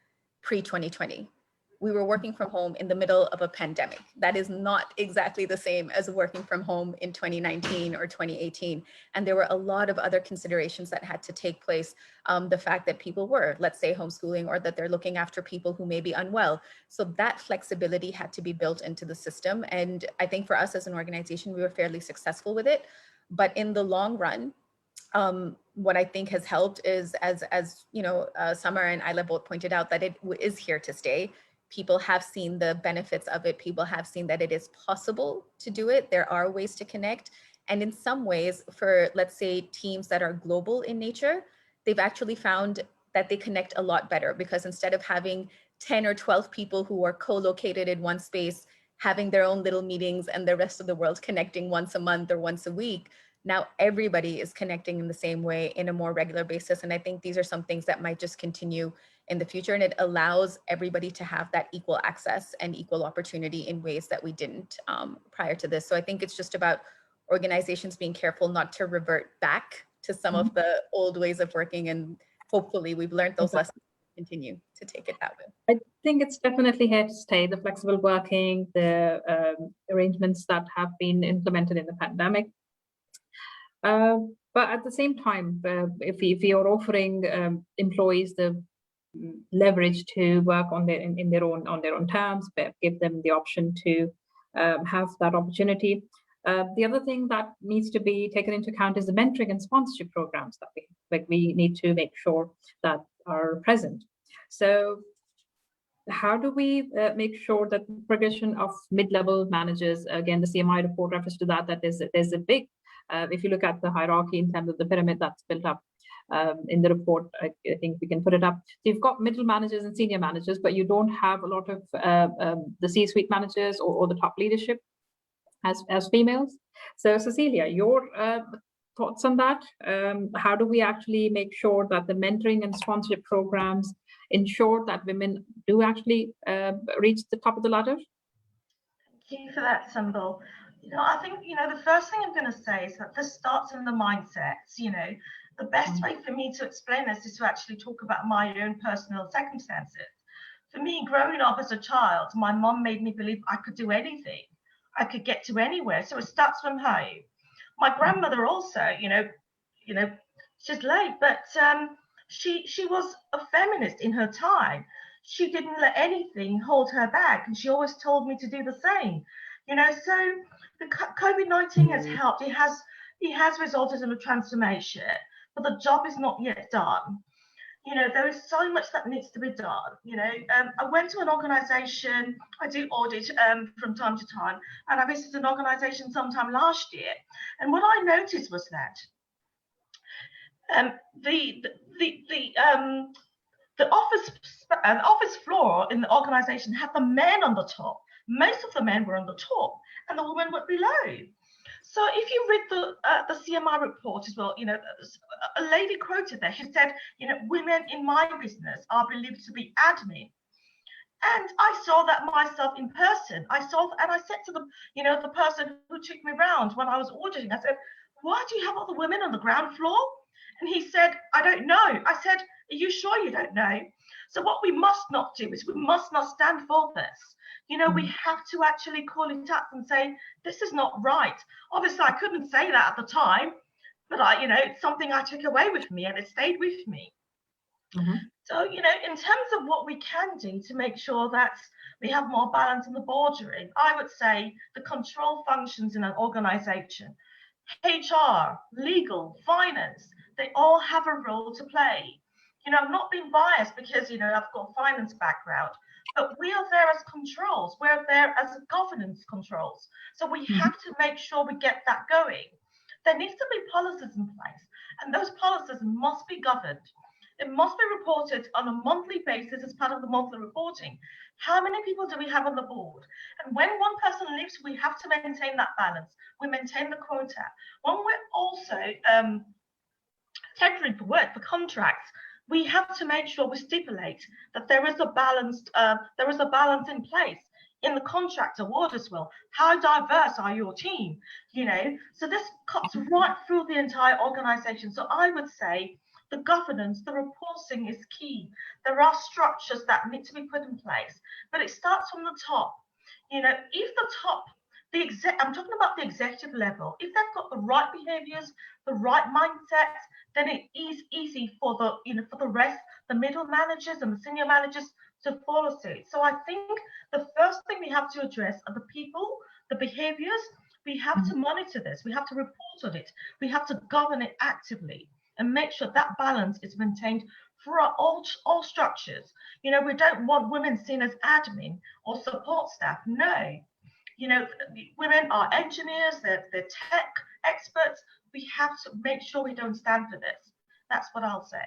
Speaker 4: pre-2020. We were working from home in the middle of a pandemic. That is not exactly the same as working from home in 2019 or 2018. And there were a lot of other considerations that had to take place. The fact that people were, let's say, homeschooling, or that they're looking after people who may be unwell. So that flexibility had to be built into the system. And I think for us as an organization, we were fairly successful with it. But in the long run, what I think has helped is, as Summer and Ayla both pointed out, that it is here to stay. People have seen the benefits of it. People have seen that it is possible to do it. There are ways to connect. And in some ways, for, let's say, teams that are global in nature, they've actually found that they connect a lot better, because instead of having 10 or 12 people who are co-located in one space, having their own little meetings and the rest of the world connecting once a month or once a week, now everybody is connecting in the same way in a more regular basis. And I think these are some things that might just continue in the future. And it allows everybody to have that equal access and equal opportunity in ways that we didn't prior to this. So I think it's just about organizations being careful not to revert back to some of the old ways of working. And hopefully we've learned those lessons, continue to take it that way.
Speaker 3: I think it's definitely here to stay, the flexible working, the arrangements that have been implemented in the pandemic. But at the same time, if you're offering employees the leverage to work on their own terms, but give them the option to have that opportunity. The other thing that needs to be taken into account is the mentoring and sponsorship programs that we need to make sure that are present. So how do we make sure that the progression of mid-level managers, again, the CMI report refers to that there's a big, if you look at the hierarchy in terms of the pyramid that's built up in the report, I think we can put it up. So you've got middle managers and senior managers, but you don't have a lot of the C-suite managers or the top leadership as females. So Cecilia, your thoughts on that? How do we actually make sure that the mentoring and sponsorship programs ensure that women do actually reach the top of the ladder?
Speaker 5: Thank you for that, Symbol. I think, the first thing I'm going to say is that this starts in the mindsets. The best way for me to explain this is to actually talk about my own personal circumstances. For me, growing up as a child, my mom made me believe I could do anything. I could get to anywhere. So it starts from home. My grandmother also, she's late, but she was a feminist in her time. She didn't let anything hold her back, and she always told me to do the same. So the COVID-19 has helped. It has resulted in a transformation, but the job is not yet done. There is so much that needs to be done. I went to an organization, I do audit from time to time, and I visited an organization sometime last year. And what I noticed was that the office floor in the organization had the men on the top. Most of the men were on the top, and the women were below. So if you read the CMI report as well, a lady quoted there, she said, women in my business are believed to be admin. And I saw that myself in person. I said to the person who took me around when I was auditing, I said, why do you have all the women on the ground floor? And he said, I don't know. I said, are you sure you don't know? So what we must not do is we must not stand for this. We have to actually call it up and say, this is not right. Obviously, I couldn't say that at the time, but it's something I took away with me and it stayed with me. So, in terms of what we can do to make sure that we have more balance in the boardroom, I would say the control functions in an organization, HR, legal, finance, they all have a role to play. I'm not being biased because, I've got a finance background, but we are there as controls. We're there as governance controls. So we have to make sure we get that going. There needs to be policies in place, and those policies must be governed. It must be reported on a monthly basis as part of the monthly reporting. How many people do we have on the board? And when one person leaves, we have to maintain that balance. We maintain the quota. When we're also tendering for work, for contracts, we have to make sure we stipulate that there is a balance in place in the contract award as well. How diverse are your team? So this cuts right through the entire organization. So I would say the governance, the reporting is key. There are structures that need to be put in place, but it starts from the top. If the top, I'm talking about the executive level, if they've got the right behaviors, the right mindset, then it is easy for the rest, the middle managers and the senior managers to follow suit. So I think the first thing we have to address are the people, the behaviors. We have to monitor this. We have to report on it. We have to govern it actively and make sure that balance is maintained for all structures. We don't want women seen as admin or support staff. No. Women are engineers, they're tech experts. We have to make sure we don't stand for this. That's what I'll say.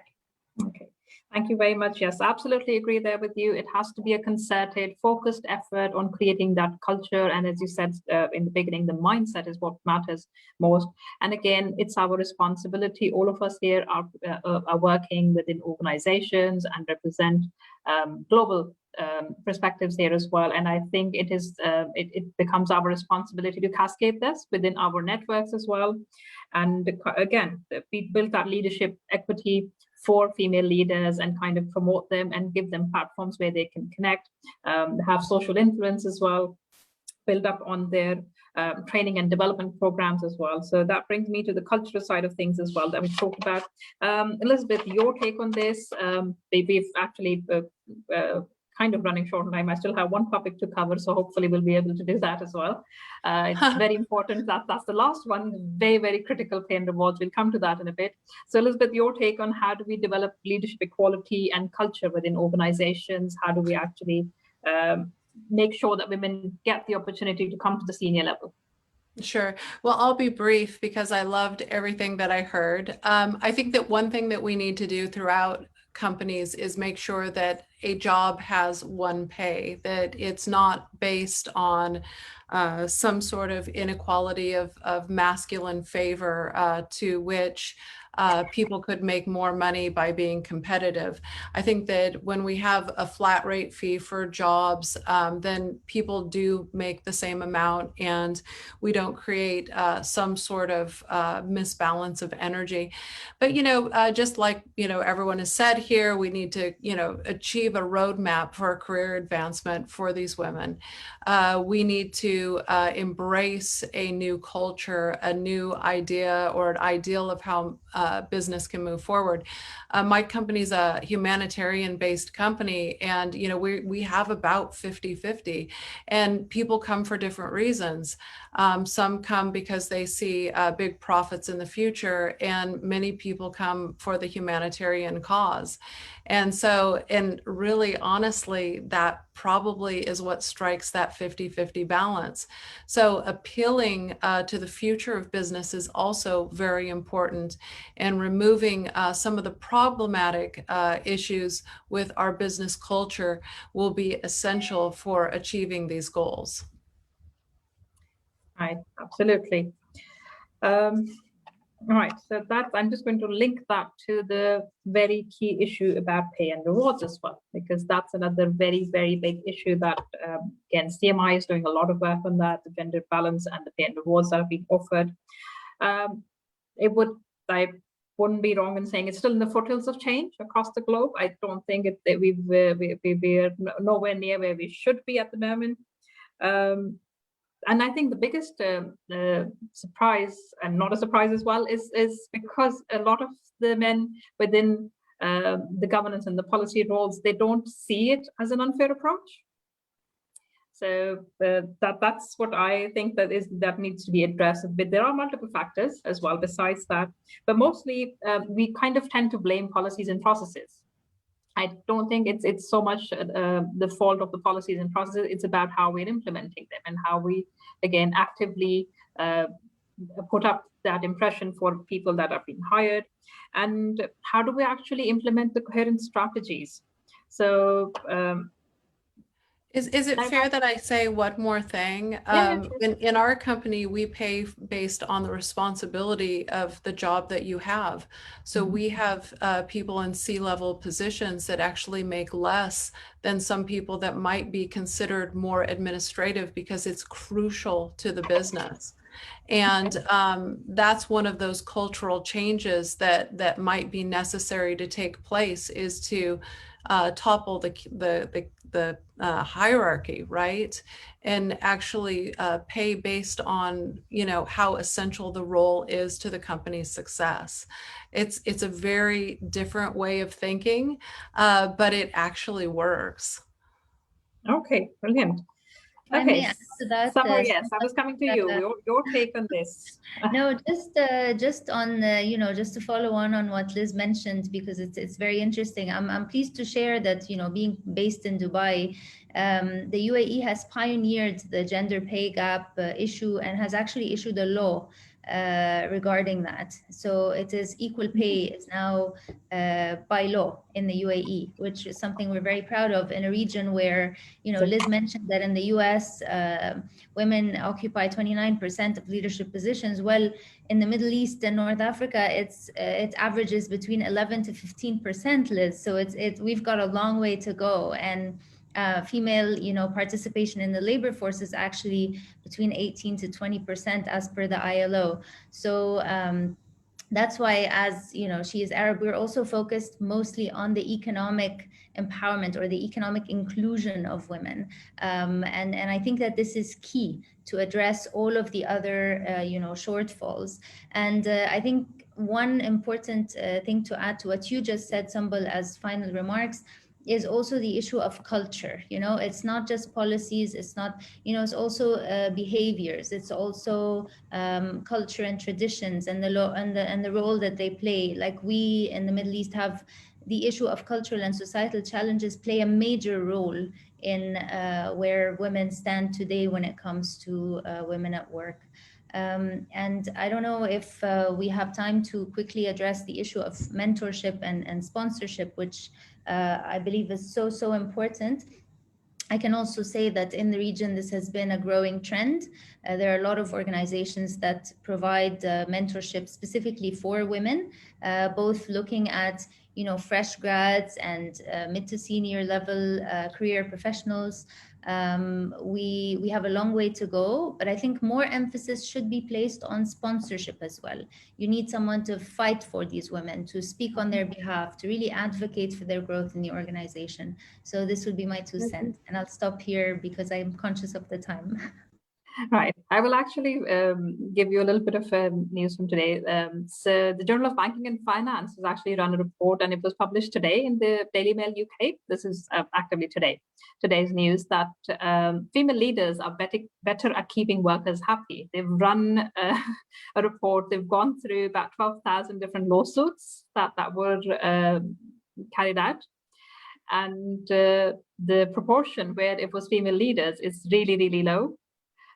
Speaker 3: Okay. Thank you very much. Yes, absolutely agree there with you. It has to be a concerted, focused effort on creating that culture. And as you said in the beginning, the mindset is what matters most. And again, it's our responsibility. All of us here are working within organizations and represent global perspectives here as well. And I think it becomes our responsibility to cascade this within our networks as well. And again, we built that leadership equity for female leaders and kind of promote them and give them platforms where they can connect, have social influence as well, build up on their training and development programs as well. So that brings me to the cultural side of things as well that we talked about. Elizabeth, your take on this? We've actually kind of running short on time. I still have one topic to cover, so hopefully we'll be able to do that as well. It's very important that that's the last one, very, very critical pay and rewards. We'll come to that in a bit. So Elizabeth, your take on how do we develop leadership equality and culture within organizations? How do we actually make sure that women get the opportunity to come to the senior level?
Speaker 6: Sure. Well, I'll be brief because I loved everything that I heard. I think that one thing that we need to do throughout companies is make sure that a job has one pay, that it's not based on some sort of inequality of masculine favor to which people could make more money by being competitive. I think that when we have a flat rate fee for jobs, then people do make the same amount and we don't create some sort of misbalance of energy. But, just like, everyone has said here, we need to, achieve a roadmap for a career advancement for these women. We need to embrace a new culture, a new idea or an ideal of how business can move forward. My company's a humanitarian-based company, and we have about 50-50, and people come for different reasons. Some come because they see big profits in the future, and many people come for the humanitarian cause. And so, and really honestly, that probably is what strikes that 50-50 balance. So appealing to the future of business is also very important, and removing some of the problematic issues with our business culture will be essential for achieving these goals.
Speaker 3: Right, absolutely. All right, so I'm just going to link that to the very key issue about pay and rewards as well, because that's another very, very big issue that, again, CMI is doing a lot of work on that, the gender balance and the pay and rewards that are being offered. I wouldn't be wrong in saying it's still in the foothills of change across the globe. I don't think we're nowhere near where we should be at the moment. And I think the biggest surprise, and not a surprise as well, is because a lot of the men within the governance and the policy roles, they don't see it as an unfair approach. So that's what I think that needs to be addressed. But there are multiple factors as well besides that. But mostly we kind of tend to blame policies and processes. I don't think it's so much the fault of the policies and processes. It's about how we're implementing them and how we, again, actively put up that impression for people that are being hired. And how do we actually implement the coherent strategies? So
Speaker 6: Is it fair that I say one more thing? In our company, we pay based on the responsibility of the job that you have. So we have people in C-level positions that actually make less than some people that might be considered more administrative because it's crucial to the business. And that's one of those cultural changes that might be necessary to take place, is to topple the hierarchy, right? And actually pay based on, how essential the role is to the company's success. It's a very different way of thinking, but it actually works.
Speaker 3: Okay, brilliant. Okay, Summer, yes, I was coming to you. Your take on this?
Speaker 7: No, just on just to follow on what Liz mentioned, because it's very interesting. I'm pleased to share that being based in Dubai, the UAE has pioneered the gender pay gap issue and has actually issued a law regarding that. So it is equal pay is now by law in the UAE, which is something we're very proud of in a region where, you know, Liz mentioned that in the US, women occupy 29% of leadership positions. Well, in the Middle East and North Africa, it averages between 11 to 15%, Liz. So we've got a long way to go. And female, you know, participation in the labor force is actually between 18 to 20% as per the ILO. So that's why, as you know, she is Arab, we're also focused mostly on the economic empowerment or the economic inclusion of women. And I think that this is key to address all of the other, you know, shortfalls. And I think one important thing to add to what you just said, Sambal, as final remarks, is also the issue of culture. You know, it's not just policies, it's not, you know, it's also behaviors, it's also culture and traditions and the law and the role that they play. Like we in the Middle East have the issue of cultural and societal challenges play a major role in where women stand today when it comes to women at work. And I don't know if we have time to quickly address the issue of mentorship and sponsorship, which I believe is so important. I can also say that in the region, this has been a growing trend. There are a lot of organizations that provide mentorship specifically for women, both looking at, you know, fresh grads and mid to senior level career professionals. We have a long way to go, but I think more emphasis should be placed on sponsorship as well. You need someone to fight for these women, to speak on their behalf, to really advocate for their growth in the organization. So this would be my 2 cents, and I'll stop here because I'm conscious of the time.
Speaker 3: Right. I will actually give you a little bit of news from today. So the Journal of Banking and Finance has actually run a report, and it was published today in the Daily Mail UK. This is actively today's news, that female leaders are better at keeping workers happy. They've run a report. They've gone through about 12,000 different lawsuits that were carried out. And the proportion where it was female leaders is really low.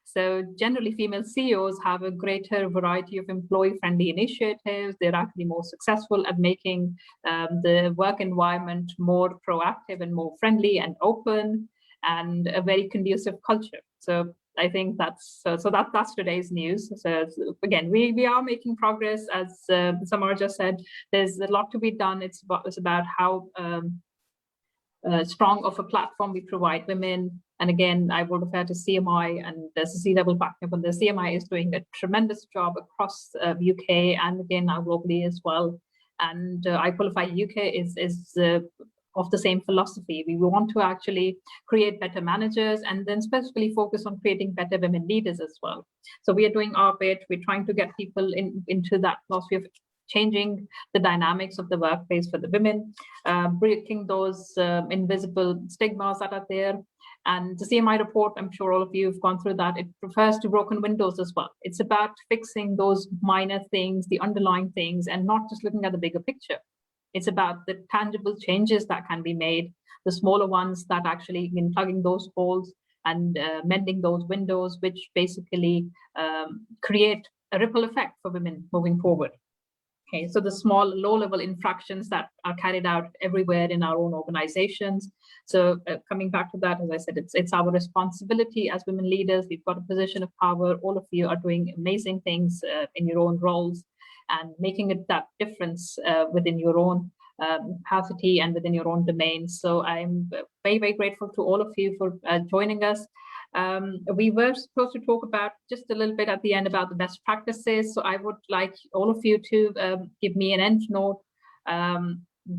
Speaker 3: So generally, female CEOs have a greater variety of employee-friendly initiatives. They're actually more successful at making the work environment more proactive and more friendly and open, and a very conducive culture. So I think that's today's news. So again, we are making progress, as Samar just said. There's a lot to be done. It's about how strong of a platform we provide women. And again, I will refer to CMI, and there's a C-level backing up, and the CMI is doing a tremendous job across UK and again now globally as well. And iQualify UK is of the same philosophy. We want to actually create better managers and then specifically focus on creating better women leaders as well. So we are doing our bit. We're trying to get people into that philosophy of changing the dynamics of the workplace for the women, breaking those invisible stigmas that are there. And the CMI report, I'm sure all of you have gone through that. It refers to broken windows as well. It's about fixing those minor things, the underlying things, and not just looking at the bigger picture. It's about the tangible changes that can be made, the smaller ones that actually in plugging those holes and mending those windows, which basically create a ripple effect for women moving forward. Okay, so the small, low-level infractions that are carried out everywhere in our own organizations. So coming back to that, as I said, it's our responsibility as women leaders. We've got a position of power. All of you are doing amazing things in your own roles and making it that difference within your own capacity and within your own domain. So I'm very, very grateful to all of you for joining us. We were supposed to talk about just a little bit at the end about the best practices. So I would like all of you to give me an end note,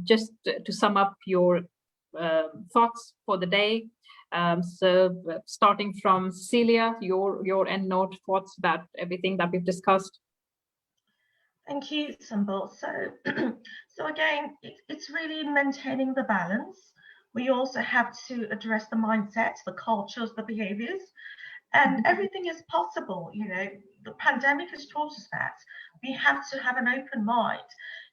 Speaker 3: just to sum up your thoughts for the day. So starting from Cecilia, your end note, thoughts about everything that we've discussed.
Speaker 5: Thank you, Sambal. So again, it's really maintaining the balance. We also have to address the mindsets, the cultures, the behaviors, and everything is possible. You know, the pandemic has taught us that we have to have an open mind.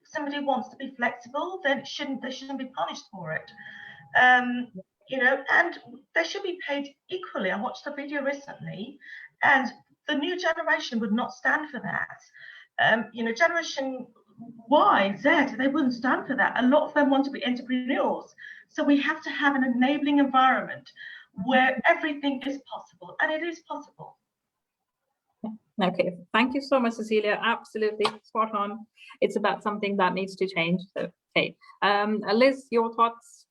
Speaker 5: If somebody wants to be flexible, then they shouldn't be punished for it. You know, and they should be paid equally. I watched the video recently, and the new generation would not stand for that. You know, Generation Y, Z, they wouldn't stand for that. A lot of them want to be entrepreneurs. So we have to have an enabling environment where everything is possible, and it is possible.
Speaker 3: Okay, thank you so much, Cecilia. Absolutely spot on. It's about something that needs to change. So, okay, Liz, your thoughts?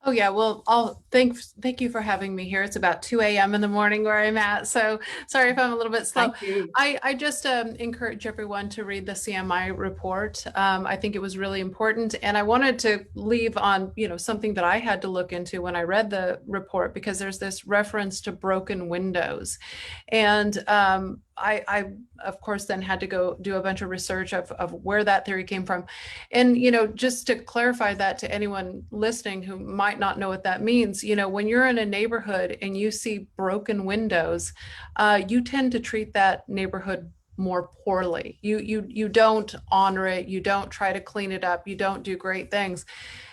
Speaker 6: Oh yeah, well, thank you for having me here. It's about 2 a.m. in the morning where I'm at, so sorry if I'm a little bit slow.
Speaker 3: Thank you.
Speaker 6: I just encourage everyone to read the CMI report. I think it was really important, and I wanted to leave on, you know, something that I had to look into when I read the report, because there's this reference to broken windows, and I of course then had to go do a bunch of research of where that theory came from. And, you know, just to clarify that to anyone listening who might not know what that means, you know, when you're in a neighborhood and you see broken windows, you tend to treat that neighborhood more poorly. You don't honor it. You don't try to clean it up. You don't do great things.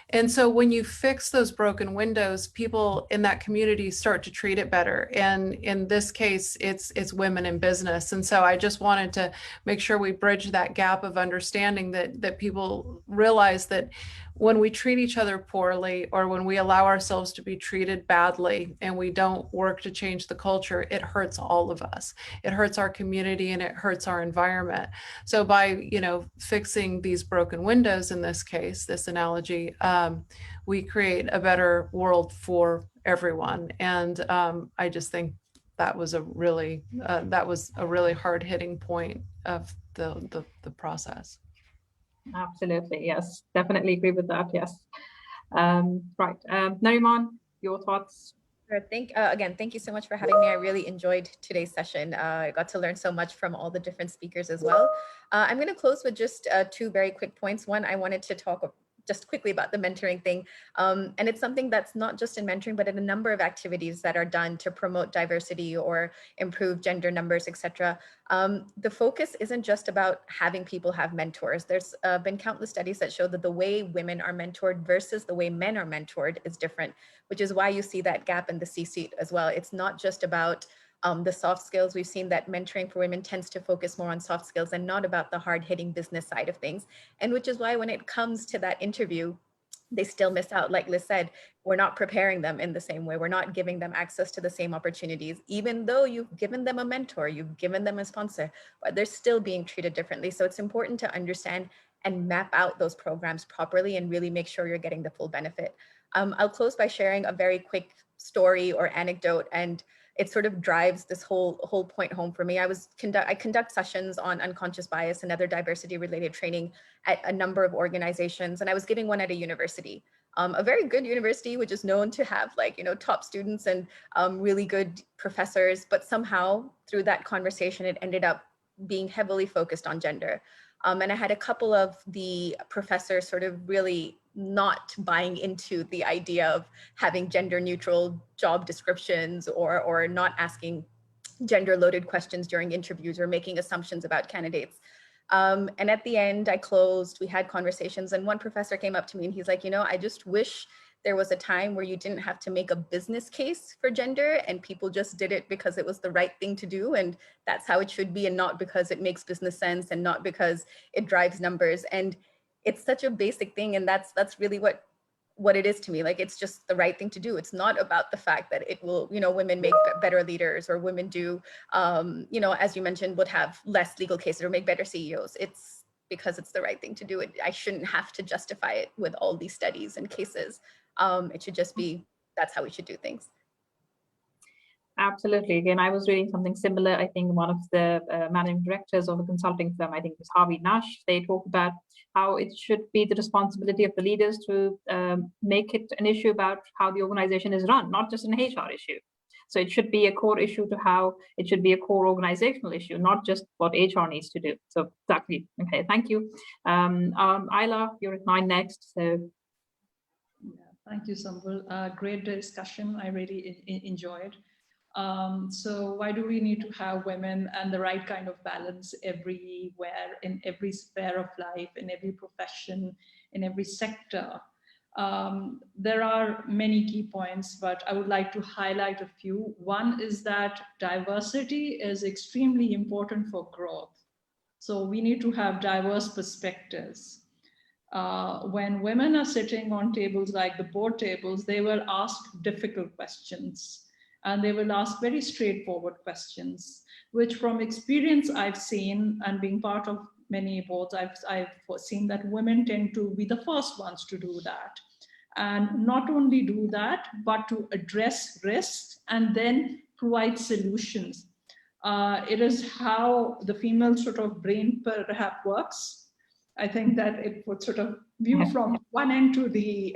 Speaker 6: And so when you fix those broken windows, people in that community start to treat it better. And in this case, it's women in business. And so I just wanted to make sure we bridge that gap of understanding that people realize that when we treat each other poorly, or when we allow ourselves to be treated badly and we don't work to change the culture, it hurts all of us. It hurts our community and it hurts our environment. So by, you know, fixing these broken windows, in this case, this analogy, we create a better world for everyone. And I just think that was a really hard-hitting point of the process.
Speaker 3: Absolutely, yes, definitely agree with that. Yes, right. Nariman, your thoughts?
Speaker 4: Sure. Again, thank you so much for having me. I really enjoyed today's session. I got to learn so much from all the different speakers as well. I'm going to close with just two very quick points. One, I wanted to talk just quickly about the mentoring thing. And it's something that's not just in mentoring, but in a number of activities that are done to promote diversity or improve gender numbers, etc. The focus isn't just about having people have mentors. There's been countless studies that show that the way women are mentored versus the way men are mentored is different, which is why you see that gap in the C-suite as well. It's not just about the soft skills. We've seen that mentoring for women tends to focus more on soft skills and not about the hard-hitting business side of things. And which is why when it comes to that interview, they still miss out. Like Liz said, we're not preparing them in the same way. We're not giving them access to the same opportunities, even though you've given them a mentor, you've given them a sponsor, but they're still being treated differently. So it's important to understand and map out those programs properly and really make sure you're getting the full benefit. I'll close by sharing a very quick story or anecdote, and it sort of drives this whole point home for me. I conduct sessions on unconscious bias and other diversity related training at a number of organizations. And I was giving one at a university, a very good university, which is known to have, like, you know, top students and really good professors. But somehow through that conversation, it ended up being heavily focused on gender. And I had a couple of the professors sort of really not buying into the idea of having gender neutral job descriptions or not asking gender loaded questions during interviews or making assumptions about candidates. And at the end, I closed, we had conversations, and one professor came up to me and he's like, you know, I just wish there was a time where you didn't have to make a business case for gender and people just did it because it was the right thing to do. And that's how it should be, and not because it makes business sense and not because it drives numbers. And it's such a basic thing. And that's really what it is to me. Like, it's just the right thing to do. It's not about the fact that it will, you know, women make better leaders, or women do, you know, as you mentioned, would have less legal cases or make better CEOs. It's because it's the right thing to do. I shouldn't have to justify it with all these studies and cases. It should just be, that's how we should do things.
Speaker 3: Absolutely. Again, I was reading something similar. I think one of the managing directors of a consulting firm, I think it was Harvey Nash, they talk about how it should be the responsibility of the leaders to make it an issue about how the organization is run, not just an HR issue. So it should be a core issue to how it should be a core organizational issue, not just what HR needs to do. So exactly. Okay, thank you. Ayla, you're at 9 next. So.
Speaker 2: Thank you, Sambal. Great discussion. I really enjoyed. So why do we need to have women and the right kind of balance everywhere, in every sphere of life, in every profession, in every sector? There are many key points, but I would like to highlight a few. One is that diversity is extremely important for growth. So we need to have diverse perspectives. When women are sitting on tables like the board tables, they will ask difficult questions and they will ask very straightforward questions, which from experience I've seen and being part of many boards, I've seen that women tend to be the first ones to do that. And not only do that, but to address risks and then provide solutions. It is how the female sort of brain perhaps works. I think that it would sort of view from one end to the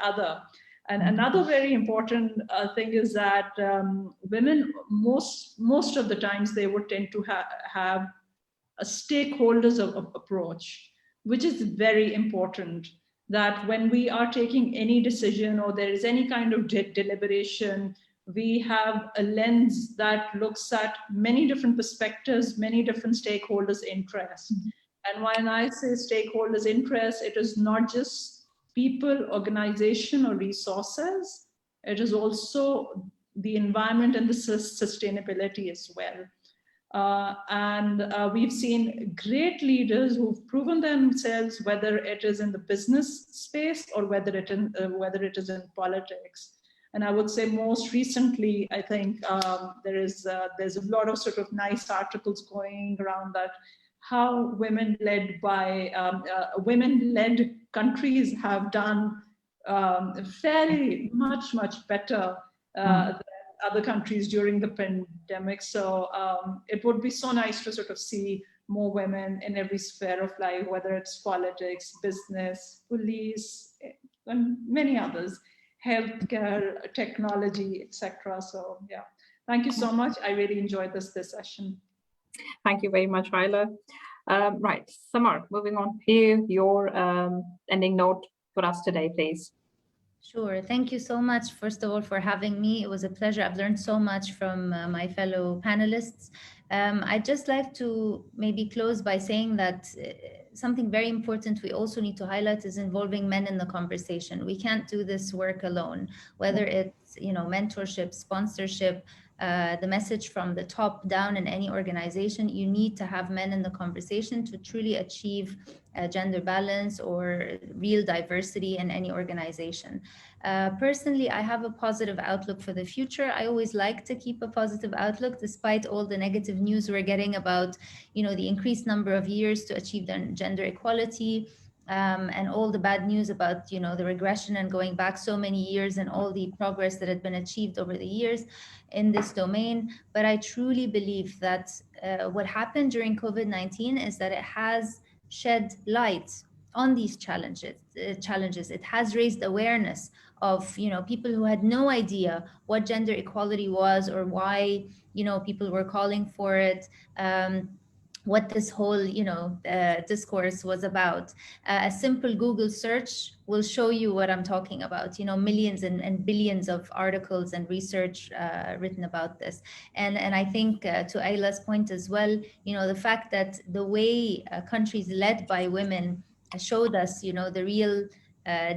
Speaker 2: other. And another very important thing is that women, most of the times, they would tend to have a stakeholders of approach, which is very important. That when we are taking any decision or there is any kind of deliberation, we have a lens that looks at many different perspectives, many different stakeholders' interests. And when I say stakeholders' interests, it is not just people, organization, or resources. It is also the environment and the sustainability as well. We've seen great leaders who've proven themselves, whether it is in the business space or whether it is in politics. And I would say most recently, I think there's a lot of sort of nice articles going around that how women-led countries have done fairly much better than other countries during the pandemic. So it would be so nice to sort of see more women in every sphere of life, whether it's politics, business, police, and many others, healthcare, technology, etc. So yeah, thank you so much. I really enjoyed this session.
Speaker 3: Thank you very much, Ryla. Right, Samar, moving on to you, your ending note for us today, please.
Speaker 7: Sure. Thank you so much, first of all, for having me. It was a pleasure. I've learned so much from my fellow panelists. I'd just like to maybe close by saying that something very important we also need to highlight is involving men in the conversation. We can't do this work alone, whether it's, mentorship, sponsorship, the message from the top down in any organization. You need to have men in the conversation to truly achieve gender balance or real diversity in any organization. Personally, I have a positive outlook for the future. I always like to keep a positive outlook despite all the negative news we're getting about, the increased number of years to achieve gender equality. And all the bad news about, the regression and going back so many years and all the progress that had been achieved over the years in this domain. But I truly believe that what happened during COVID-19 is that it has shed light on these challenges. It has raised awareness of, people who had no idea what gender equality was or why, people were calling for it. What this whole, discourse was about. A simple Google search will show you what I'm talking about. Millions and billions of articles and research written about this. And I think to Ayla's point as well, the fact that the way countries led by women showed us, the real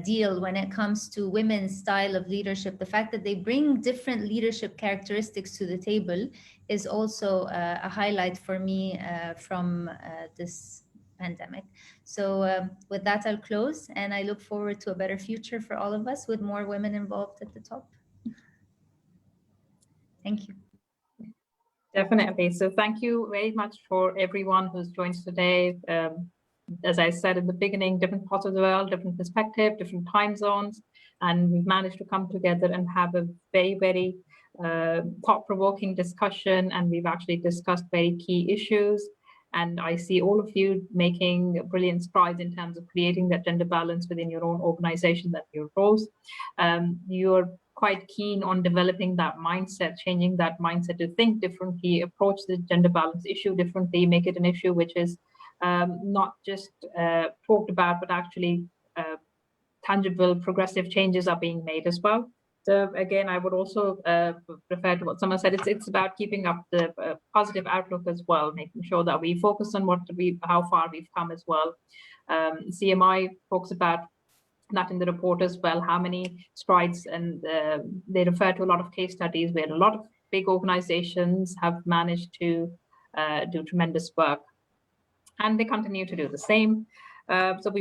Speaker 7: deal when it comes to women's style of leadership. The fact that they bring different leadership characteristics to the table is also a highlight for me from this pandemic. So with that, I'll close, and I look forward to a better future for all of us with more women involved at the top. Thank you.
Speaker 3: Definitely. So thank you very much for everyone who's joined us today. As I said in the beginning, different parts of the world, different perspective, different time zones, and we've managed to come together and have a very thought-provoking discussion, and we've actually discussed very key issues. And I see all of you making brilliant strides in terms of creating that gender balance within your own organization, that your roles. You're quite keen on developing that mindset, changing that mindset to think differently, approach the gender balance issue differently, make it an issue which is not just talked about, but actually tangible, progressive changes are being made as well. So again, I would also refer to what someone said. It's about keeping up the positive outlook as well, making sure that we focus on how far we've come as well. CMI talks about that in the report as well, how many strides, and they refer to a lot of case studies where a lot of big organizations have managed to do tremendous work, and they continue to do the same. So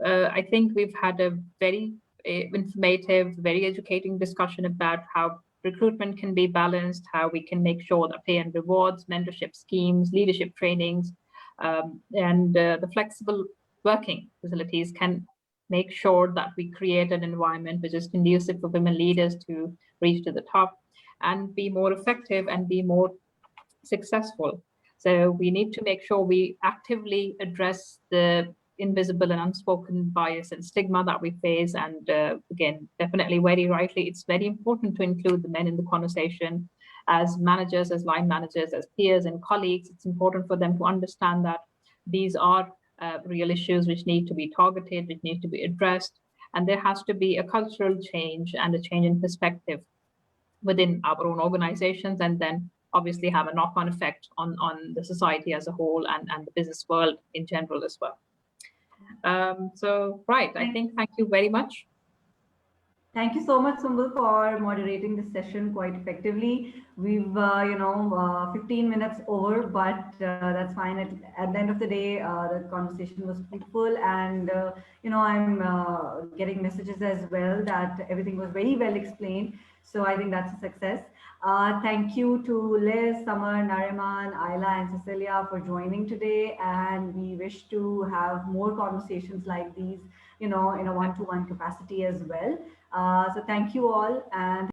Speaker 3: I think we've had a very informative, very educating discussion about how recruitment can be balanced, how we can make sure that pay and rewards, mentorship schemes, leadership trainings, and the flexible working facilities can make sure that we create an environment which is conducive for women leaders to reach to the top and be more effective and be more successful. So we need to make sure we actively address the invisible and unspoken bias and stigma that we face. And again, definitely very rightly, it's very important to include the men in the conversation as managers, as line managers, as peers and colleagues. It's important for them to understand that these are real issues which need to be targeted, which need to be addressed. And there has to be a cultural change and a change in perspective within our own organizations, and then obviously have a knock-on effect on the society as a whole and the business world in general as well. So, right, I think thank you very much.
Speaker 1: Thank you so much, Sumbul, for moderating this session quite effectively. We've, 15 minutes over, but that's fine. At the end of the day, the conversation was fruitful, and I'm getting messages as well that everything was very well explained. So I think that's a success. Thank you to Liz, Samar, Nariman, Ayla, and Cecilia for joining today, and we wish to have more conversations like these, in a one-to-one capacity as well. So thank you all, and